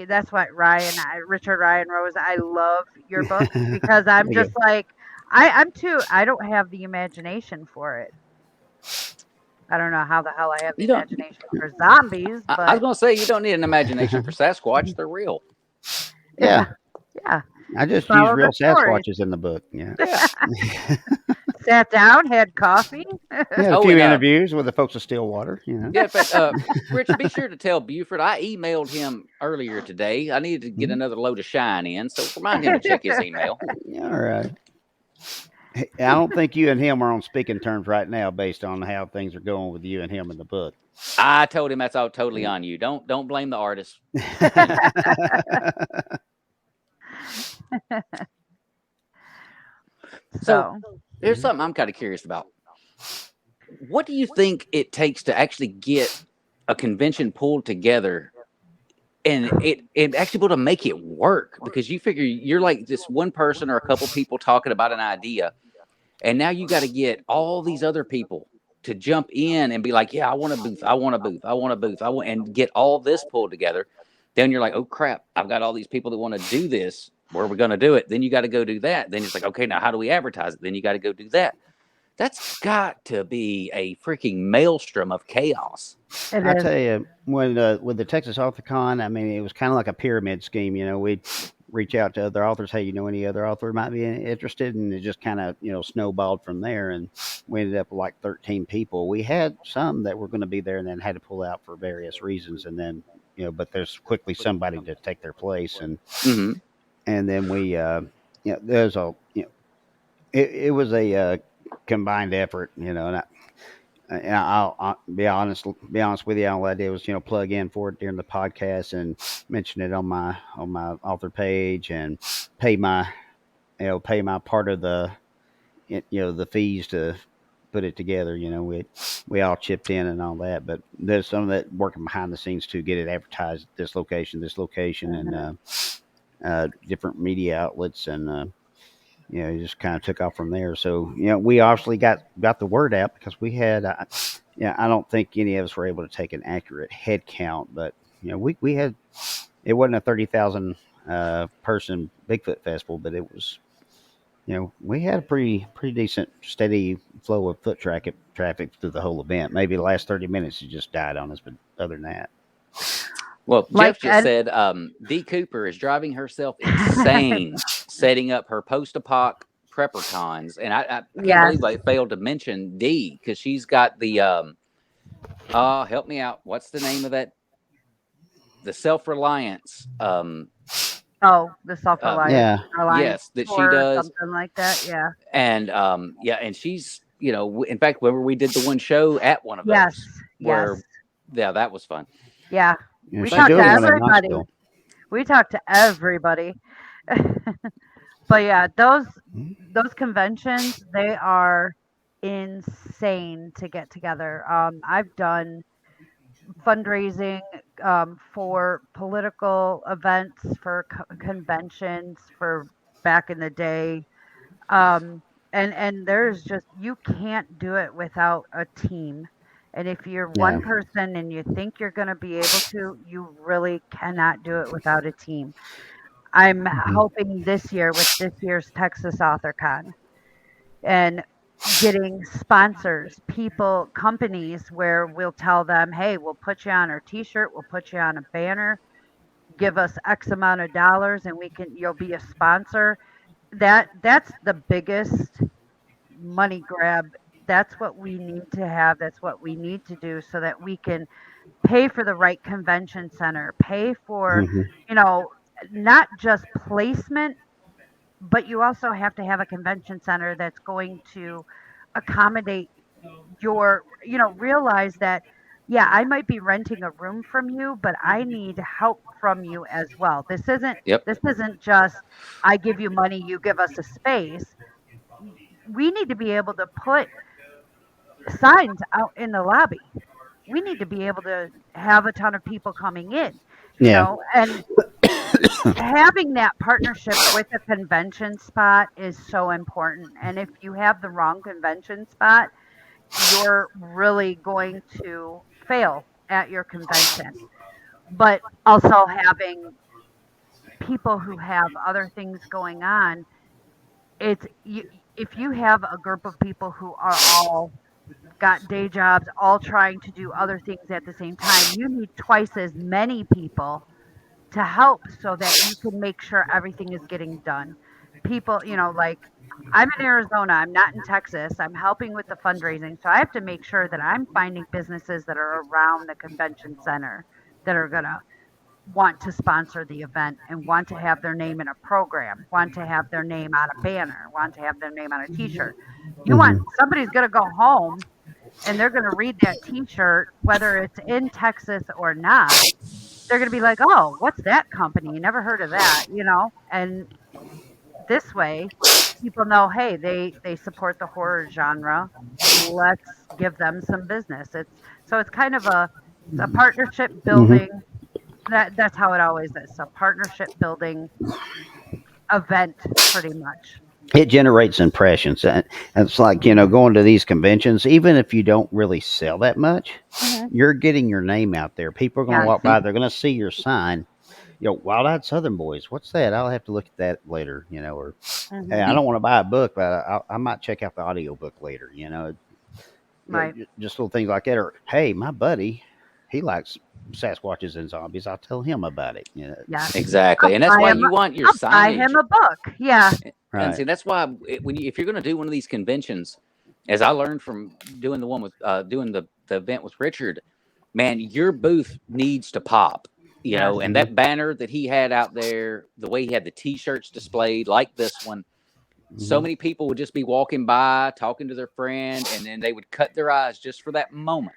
that's what Richard Ryan Rose. I love your books because I'm Thank just you. like I don't have the imagination for it. I don't know how the hell I have the You don't. imagination for zombies, I was but gonna say you don't need an imagination for Sasquatch. They're real. Yeah, yeah, I just use follow the real stories. Sasquatches in the book. Yeah. Yeah. Sat down, had coffee. We had a Oh, few and interviews with the folks of Stillwater, you know. yeah. In fact, Richard, be sure to tell Buford I emailed him earlier today. I needed to get Mhm. another load of shine in, so remind him to check his email. All right. Hey, I don't think you and him are on speaking terms right now based on how things are going with you and him in the book. I told him that's all totally on you. Don't blame the artist. So here's something I'm kind of curious about. What do you think it takes to actually get a convention pulled together and it actually able to make it work? Because you figure you're like this one person or a couple people talking about an idea, and now you got to get all these other people to jump in and be like, yeah, I want a booth, I want a booth, I want a booth, I want, and get all this pulled together. Then you're like, oh crap, I've got all these people that want to do this. Where are we going to do it? Then you got to go do that. Then it's like, okay, now how do we advertise it? Then you got to go do that. That's got to be a freaking maelstrom of chaos. It I is. tell you, when with the Texas AuthorCon, I mean, it was kind of like a pyramid scheme. You know, we'd reach out to other authors. Hey, you know any other author might be interested? And it just kind of snowballed from there. And we ended up with like 13 people. We had some that were going to be there and then had to pull out for various reasons. And then but there's quickly somebody to take their place. And Mm-hmm. and then we there's a it was a combined effort. And I'll be honest with you. All I did was plug in for it during the podcast and mention it on my author page and pay my part of the the fees to put it together. We all chipped in and all that, but there's some of that working behind the scenes to get it advertised at this location, and different media outlets, and it just kind of took off from there. So, we obviously got the word out because we had, I don't think any of us were able to take an accurate head count, but we had, it wasn't a 30,000 person Bigfoot festival, but it was, we had a pretty decent steady flow of foot traffic through the whole event. Maybe the last 30 minutes it just died on us, but other than that. Well, Like, Jeff just said Dee Cooper is driving herself insane setting up her post-apoc prepper cons. And I can't Yes. believe I failed to mention Dee because she's got the help me out. What's the name of that? The Self-Reliance. Oh, the self-reliance. Yeah. Yes, that she tour or does. something like that. Yeah. And and she's, in fact, whenever we did the one show at one of Yes. those where Yes. Yeah, that was fun. Yeah, You know, we she's Thank talked you, to doing one Casey. in everybody. Knoxville. We talked to everybody. But yeah, those conventions, they are insane to get together. I've done fundraising for political events, for conventions, for back in the day. Um, and there's just you can't do it without a team. And if you're one Yeah. person and you think you're going to be able to, you really cannot do it without a team. I'm Mhm. hoping this year with this year's Texas AuthorCon and getting sponsors, people, companies where we'll tell them, hey, we'll put you on our t-shirt, we'll put you on a banner, give us X amount of dollars and you'll be a sponsor. That's the biggest money grab. That's what we need to have. That's what we need to do so that we can pay for the right convention center, pay for, Mhm. you know, not just placement, but you also have to have a convention center that's going to accommodate realize that, yeah, I might be renting a room from you, but I need help from you as well. Yep. This isn't just I give you money, you give us a space. We need to be able to put signs out in the lobby. We need to be able to have a ton of people coming in, Yeah. and having that partnership with a convention spot is so important. And if you have the wrong convention spot, you're really going to fail at your convention. But also having people who have other things going on, it's you, if you have a group of people who are all got day jobs, all trying to do other things at the same time, you need twice as many people to help so that you can make sure everything is getting done. People, like I'm in Arizona, I'm not in Texas. I'm helping with the fundraising. So I have to make sure that I'm finding businesses that are around the convention center that are going to want to sponsor the event and want to have their name in a program, want to have their name on a banner, want to have their name on a t-shirt. You want Mhm. somebody's going to go home and they're going to read that t-shirt whether it's in Texas or not. They're going to be like, "Oh, what's that company? You never heard of that, you know?" And this way, people know, hey, they support the horror genre. Let's give them some business. It's kind of it's a partnership Mhm. building. That's how it always is. A partnership building event, pretty much. It generates impressions. And it's like, going to these conventions, even if you don't really sell that much, Hmm. you're getting your name out there. People are going to Yes. walk Hmm. by, they're going to see your sign. Wild Eyed Southern Boys. What's that? I'll have to look at that later, or hey, Hmm. I don't want to buy a book, but I might check out the audiobook later, Right. just little things like that. Or, hey, my buddy, he likes Sasquatches and zombies. I'll tell him about it. Yes. Exactly. I'll And that's buy why him. you want your I'll buy him signage. a book. Yeah. And see, Right. that's why if you're going to do one of these conventions, as I learned from doing the one with doing the event with Richard, man, your booth needs to pop. Yes. And Mhm. that banner that he had out there, the way he had the T-shirts displayed, like this one, so Mhm. many people would just be walking by, talking to their friend, and then they would cut their eyes just for that moment,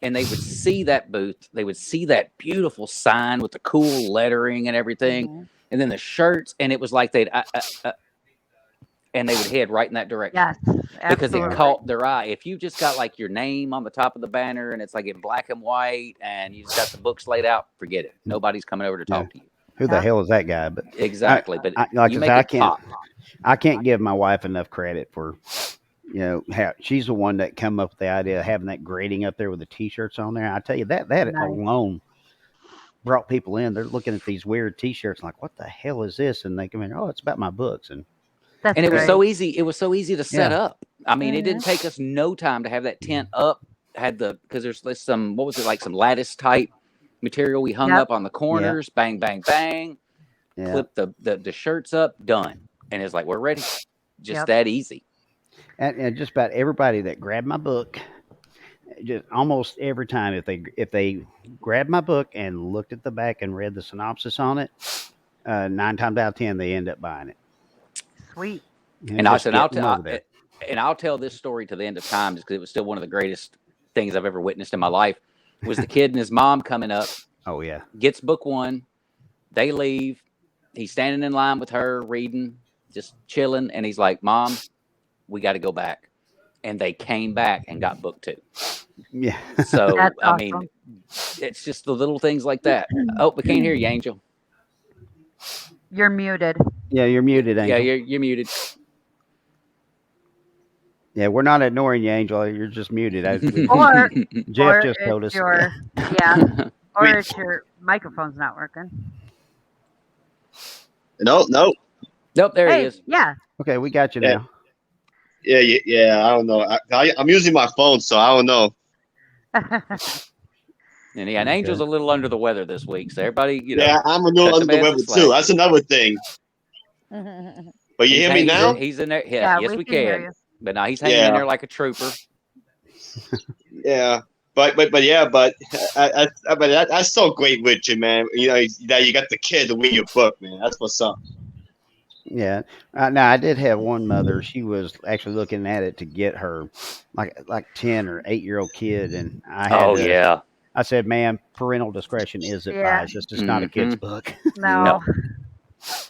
and they would see that booth, they would see that beautiful sign with the cool lettering and everything, Hmm. and then the shirts, and it was like and they would head right in that direction Yes. because it Right. Absolutely. caught their eye. If you just got like your name on the top of the banner and it's like in black and white and you just got the books laid out, forget it. Nobody's coming over to Yeah. talk to you. Who the Yeah. hell is that guy? But I, Exactly. But like you I said, make it pop. I can't give my wife enough credit for how she's the one that come up with the idea of having that grading up there with the t-shirts on there. I tell you that Nice. alone brought people in. They're looking at these weird t-shirts like, what the hell is this? And they come in, oh, it's about my books. And That's And it was great. so easy. It was so easy to set yeah, up. I mean, it Hmm. didn't take us no time to have that tent up. Had because there's some, what was it, like some lattice type material we hung Yep. up on the yeah, corners. Bang, bang, bang. yeah. Clip the shirts up. Done. And it's like we're ready. Just Yep. that easy. And just about everybody that grabbed my book, just almost every time, if they grabbed my book and looked at the back and read the synopsis on it, 9 times out of 10 they end up buying it. Sweet. And And I just said, I'll getting them tell, over there. and I'll tell this story to the end of time, just because it was still one of the greatest things I've ever witnessed in my life. was the kid and his mom coming up. Oh yeah. Gets book one. They leave. He's standing in line with her, reading, just chilling, and he's like, "Mom, we got to go back." And they came back and got book two. Yeah. So That's I mean, awesome. it's just the little things like that. Oh, we can't hear you, Angel. You're muted. Yeah, you're muted, Angel. Yeah, you're muted. Yeah, we're not ignoring you, Angel. You're just muted. Or Jeff or just told us. it's your yeah, or Wait. it's your microphone's not working. No. Nope, there he Hey, is. yeah. Okay, we got you Yeah. now. Yeah. I don't know. I'm using my phone, so I don't know. And yeah, and Angel's a little under the weather this week, so everybody, Yeah, I'm a little cut under the the man weather some slack. too. That's another thing. But you hear me now? He's in there. Yeah, Yeah, yes, we we can hear can. you. But now he's hanging in Yeah. there like a trooper. Yeah. But that's so great, Richard, man. You know that you got the kid to read your book, man. That's what's up. Yeah. Now I did have one mother. She was actually looking at it to get her like 10 or 8-year-old kid, and I had Oh to. yeah. I said, "Ma'am, parental discretion is Yeah. advised. It's just not a kid's book. No.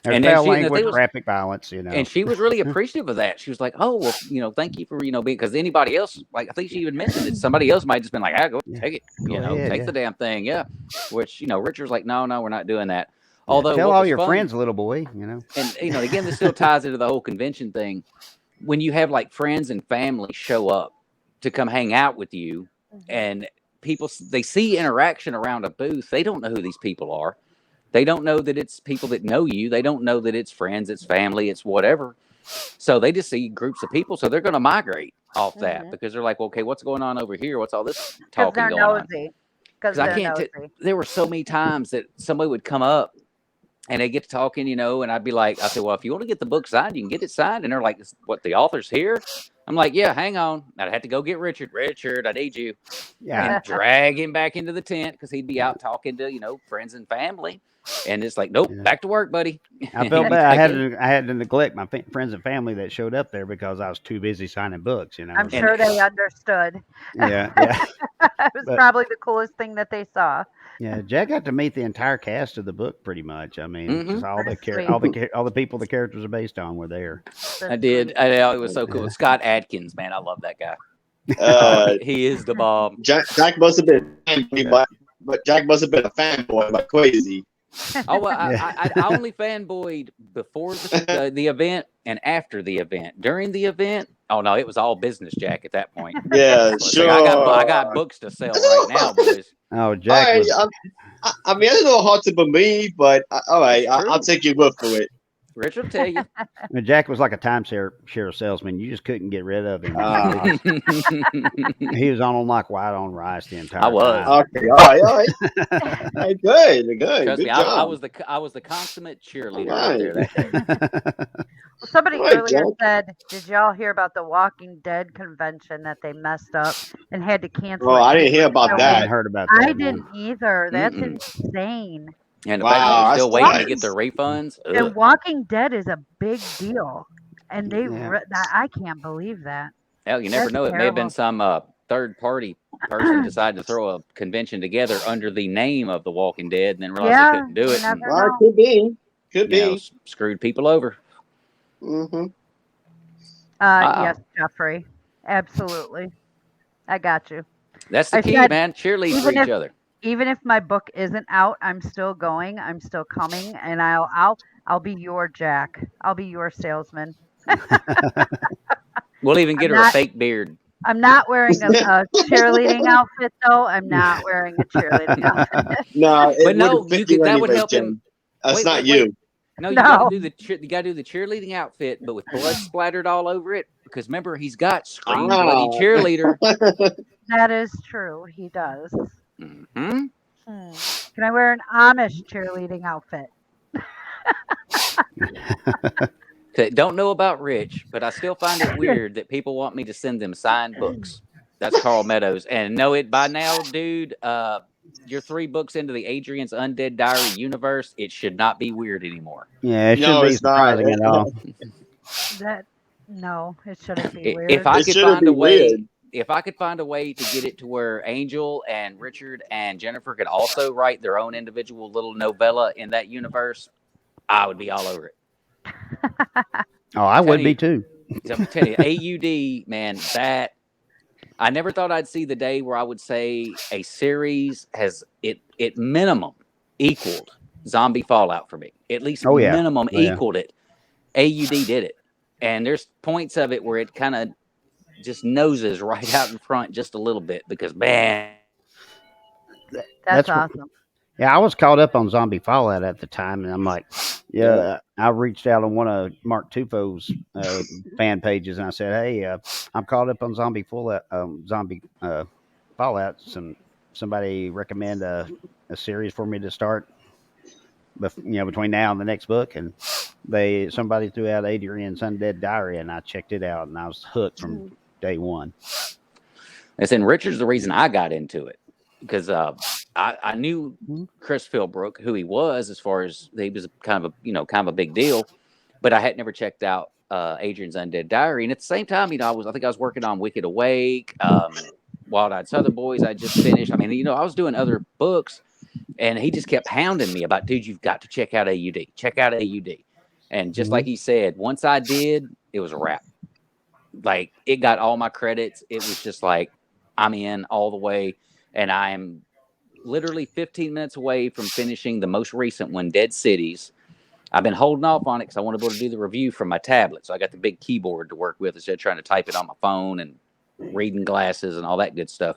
There's And then foul she- the language, thing was- graphic violence. You know." And she was really appreciative of that. She was like, "Oh well, thank you for being because anybody else, like I think she even mentioned it. Somebody else might just been like, go Yeah. take it, Go ahead, take yeah. the damn thing, yeah." Which Richard's like, "No, we're not doing that." Although tell what all was your fun- friends, little boy. You know. and again, this still ties into the whole convention thing. When you have like friends and family show up to come hang out with you, and people they see interaction around a booth, they don't know who these people are. They don't know that it's people that know you. They don't know that it's friends, it's family, it's whatever. So they just see groups of people, so they're going to migrate off that because they're like, okay, what's going on over here? What's all this Because talking they're going on? nosy. Because I can't. There were so many times that somebody would come up and they get to talking, and I'd be like, I said, well, if you want to get the book signed, you can get it signed. And they're like, what, the author's here? I'm like, yeah, hang on. I'd have to go get Richard. Richard, I need you. Yeah. And drag him back into the tent because he'd be out talking to, friends and family. And it's like, nope, back to work, buddy. I felt bad. I had to neglect my friends and family that showed up there because I was too busy signing books. I'm sure they understood. Yeah. It was probably the coolest thing that they saw. Yeah, Jack got to meet the entire cast of the book pretty much. I mean, just all That's all the people the characters are based on were there. I did. It was so cool. Scott Adkins, man, I love that guy. He is the bomb. Jack must have been a fanboy, but Jack must have been a fanboy like crazy. Oh, well, I only fanboyed before the event and after the event. During the event, oh no, it was all business, Jack. At that point, Yeah, Like, sure. I got books to sell right now, boys. Oh, Jack All right, was, I mean, it's a little hard to believe, but all right, It's true. I'll take your word for it. Rich will tell you. Jack was like a timeshare salesman. You just couldn't get rid of him. He was on like white on rice the entire I was. time. Okay, all right. Hey, good. Trust Good me, I job. was the consummate cheerleader All out there that day. Somebody Right, earlier Jack. said, "Did y'all hear about the Walking Dead convention that they messed up and had to cancel?" Oh, it I didn't hear for about a I that. hadn't week?" heard about that. I one. didn't either. That's Mm-mm. insane. And the Wow, fact that they're that's still waiting to nuts. get their refunds. And Ugh. Walking Dead is a big deal, and they Yeah. I can't believe that. Hell, you never That's know. It may have been terrible. some third party person decided to throw a convention together under the name of The Walking Dead and then realized Yeah, they couldn't do you it. never And, Well, it know. could be. Could you know, be. screwed people over. Mm-hmm. Yes, Jeffrey, absolutely. I got you. That's the I key, said, man. Cheerlead for even each other. Even if my book isn't out, I'm still going. I'm still coming, and I'll be your Jack. I'll be your salesman. We'll even get I'm her a not- fake beard. I'm not wearing a cheerleading outfit though. I'm not wearing a cheerleading outfit. No, it But no, wouldn't fit you could- that would anyway, help him. Jim. That's Wait, not wait, you. No, you No. gotta do you gotta do the cheerleading outfit, but with blood splattered all over it. Because remember, he's got scream bloody Ah. cheerleader. That is true. He does. Hmm. Can I wear an Amish cheerleading outfit? Don't know about Rich, but I still find it weird that people want me to send them signed books. That's Carl Meadows, and know it by now, dude. You're 3 books into the Adrian's Undead Diary universe. It should not be weird anymore. Yeah, it No, shouldn't be it's not. surprising at all. No, it shouldn't be weird. If I It could shouldn't find be a way, weird. if I could find a way to get it to where Angel and Richard and Jennifer could also write their own individual little novella in that universe, I would be all over it. Oh, I would Telling be you, too. I'm telling you, AUD, man, that I never thought I'd see the day where I would say a series has it minimum equaled Zombie Fallout for me. At least Oh yeah. minimum Oh, yeah. equaled it. AUD did it. And there's points of it where it kind of just noses right out in front just a little bit because man, That's That's awesome. Yeah, I was caught up on Zombie Fallout at the time, and I'm like, yeah, I reached out on one of Mark Tufo's fan pages, and I said, hey, I'm caught up on Zombie Fallout. Somebody recommend a series for me to start, between now and the next book, and somebody threw out Adrian's Undead Diary, and I checked it out, and I was hooked from day one. and then Richard's the reason I got into it because I knew Chris Philbrook, who he was, as far as he was kind of a big deal, but I had never checked out Adrian's Undead Diary. And at the same time, I think I was working on Wicked Awake, Wild Eyed Southern Boys. I just finished. I mean, I was doing other books, and he just kept hounding me about, dude, you've got to check out AUD, check out AUD. And just like he said, once I did, it was a wrap. Like it got all my credits. It was just like I'm in all the way, and I am literally 15 minutes away from finishing the most recent one, Dead Cities. I've been holding off on it because I want to be able to do the review from my tablet. So I got the big keyboard to work with instead of trying to type it on my phone and reading glasses and all that good stuff.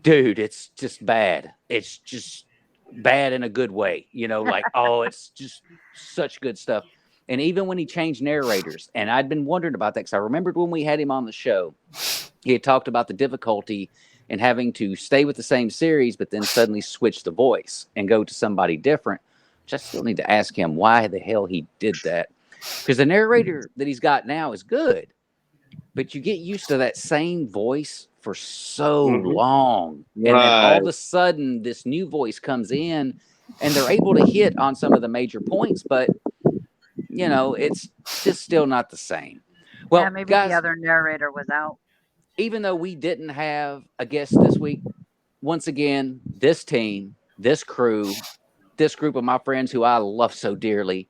Dude, it's just bad. It's just bad in a good way. It's just such good stuff. And even when he changed narrators, and I'd been wondering about that because I remembered when we had him on the show, he had talked about the difficulty in having to stay with the same series, but then suddenly switch the voice and go to somebody different. Which I still need to ask him why the hell he did that. Because the narrator that he's got now is good, but you get used to that same voice for so long. And then all of a sudden, this new voice comes in, and they're able to hit on some of the major points, but, it's just still not the same. Well, Yeah, maybe guys, the other narrator was out. even though we didn't have a guest this week, once again, this team, this crew, this group of my friends who I love so dearly,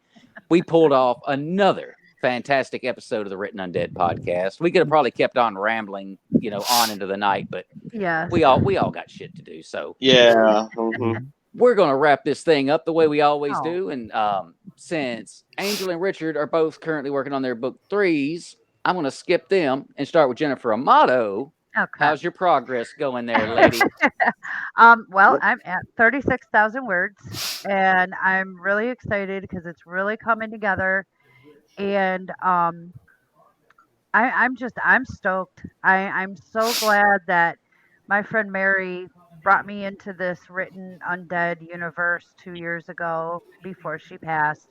we pulled off another fantastic episode of the Written Undead podcast. We could have probably kept on rambling, on into the night, but Yes. we all got shit to do. So Yeah. we're going to wrap this thing up the way we always Oh. do. And since Angel and Richard are both currently working on their book 3s, I'm going to skip them and start with Jennifer Amato. Okay. How's your progress going there, lady? Well, I'm at 36,000 words, and I'm really excited because it's really coming together. And I'm stoked. I'm so glad that my friend Mary brought me into this written undead universe 2 years ago before she passed.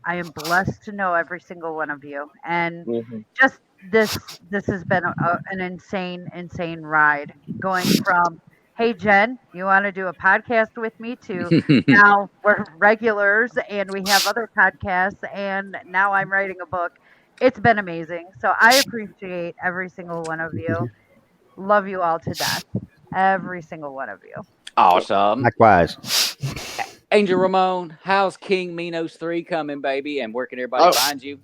I am blessed to know every single one of you, and just this has been an insane ride, going from, hey Jen, you want to do a podcast with me, to now we're regulars and we have other podcasts, and now I'm writing a book. It's been amazing. So I appreciate every single one of you. Love you all to death, every single one of you. Awesome. Likewise. Angel Ramon, how's King Minos 3 coming, baby? And where can everybody find you?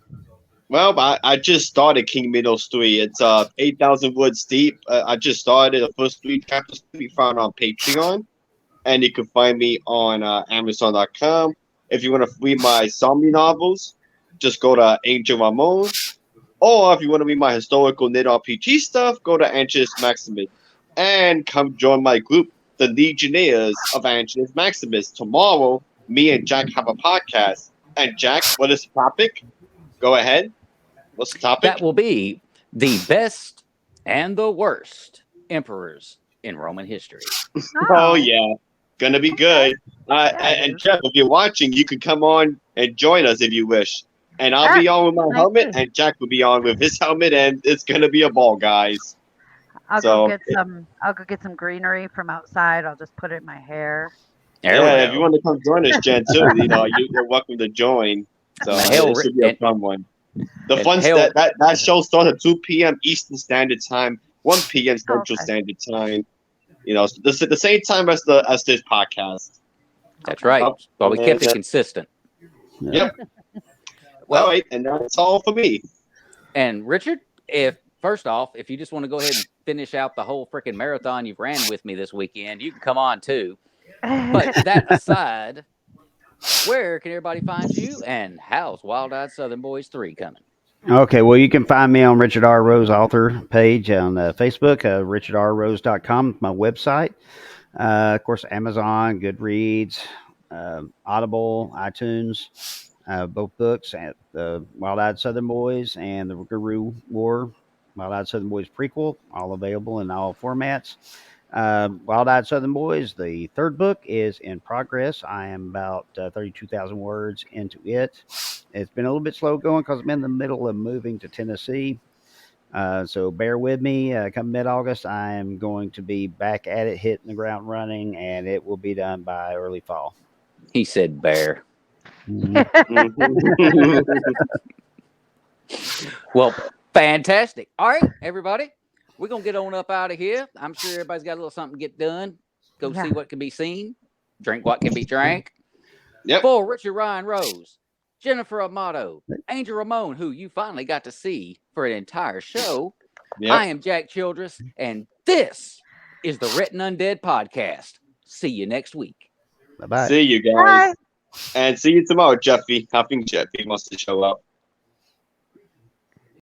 Well, I just started King Minos 3. It's 8,000 words deep. I just started. The first 3 chapters can be found on Patreon, and you can find me on Amazon.com. If you want to read my zombie novels, just go to Angel Ramon. Or if you want to read my historical knit RPG stuff, go to Angelus Maximus. And come join my group, the Legionnaires of Angelus Maximus. Tomorrow, me and Jack have a podcast. And Jack, what is the topic? Go ahead. What's the topic? That will be the best and the worst emperors in Roman history. Oh yeah, gonna be good. And Jeff, if you're watching, you can come on and join us if you wish. And I'll be on with my helmet, and Jack will be on with his helmet, and it's gonna be a ball, guys. I'll go get some greenery from outside. I'll just put it in my hair. If you want to come join us, Jen, too, you're welcome to join. So it should be a fun one. That show starts at 2 p.m. Eastern Standard Time. 1 p.m. Central Okay. Standard Time. You know, the same time as this podcast. That's Okay. right. Oh, Well, we kept it and, consistent. Yep. Well, all right, and that's all for me. and Richard, if first off, if you just want to go ahead and finish out the whole freaking marathon you've ran with me this weekend, you can come on too. But that aside, where can everybody find you, and how's Wild Eyed Southern Boys 3 coming? Okay, well, you can find me on Richard R. Rose author page on Facebook, richardrrose.com, my website. Of course, Amazon, Goodreads, Audible, iTunes, both books, at the Wild Eyed Southern Boys and the Guru War, Wild Eyed Southern Boys prequel, all available in all formats. Wild Eyed Southern Boys, the third book is in progress. I am about 32,000 words into it. It's been a little bit slow going because I'm in the middle of moving to Tennessee. So bear with me. Come mid-August, I am going to be back at it, hitting the ground running, and it will be done by early fall. He said bear. Well, fantastic. All right, everybody. We're going to get on up out of here. I'm sure everybody's got a little something to get done. Go Yeah. see what can be seen, drink what can be drank. Yep. For Richard Ryan Rose, Jennifer Amato, Angel Ramon, who you finally got to see for an entire show. Yep. I am Jack Childress, and this is the Written Undead Podcast. See you next week. Bye-bye. See you guys. Bye. And see you tomorrow, Jeffy. I think Jeffy wants to show up.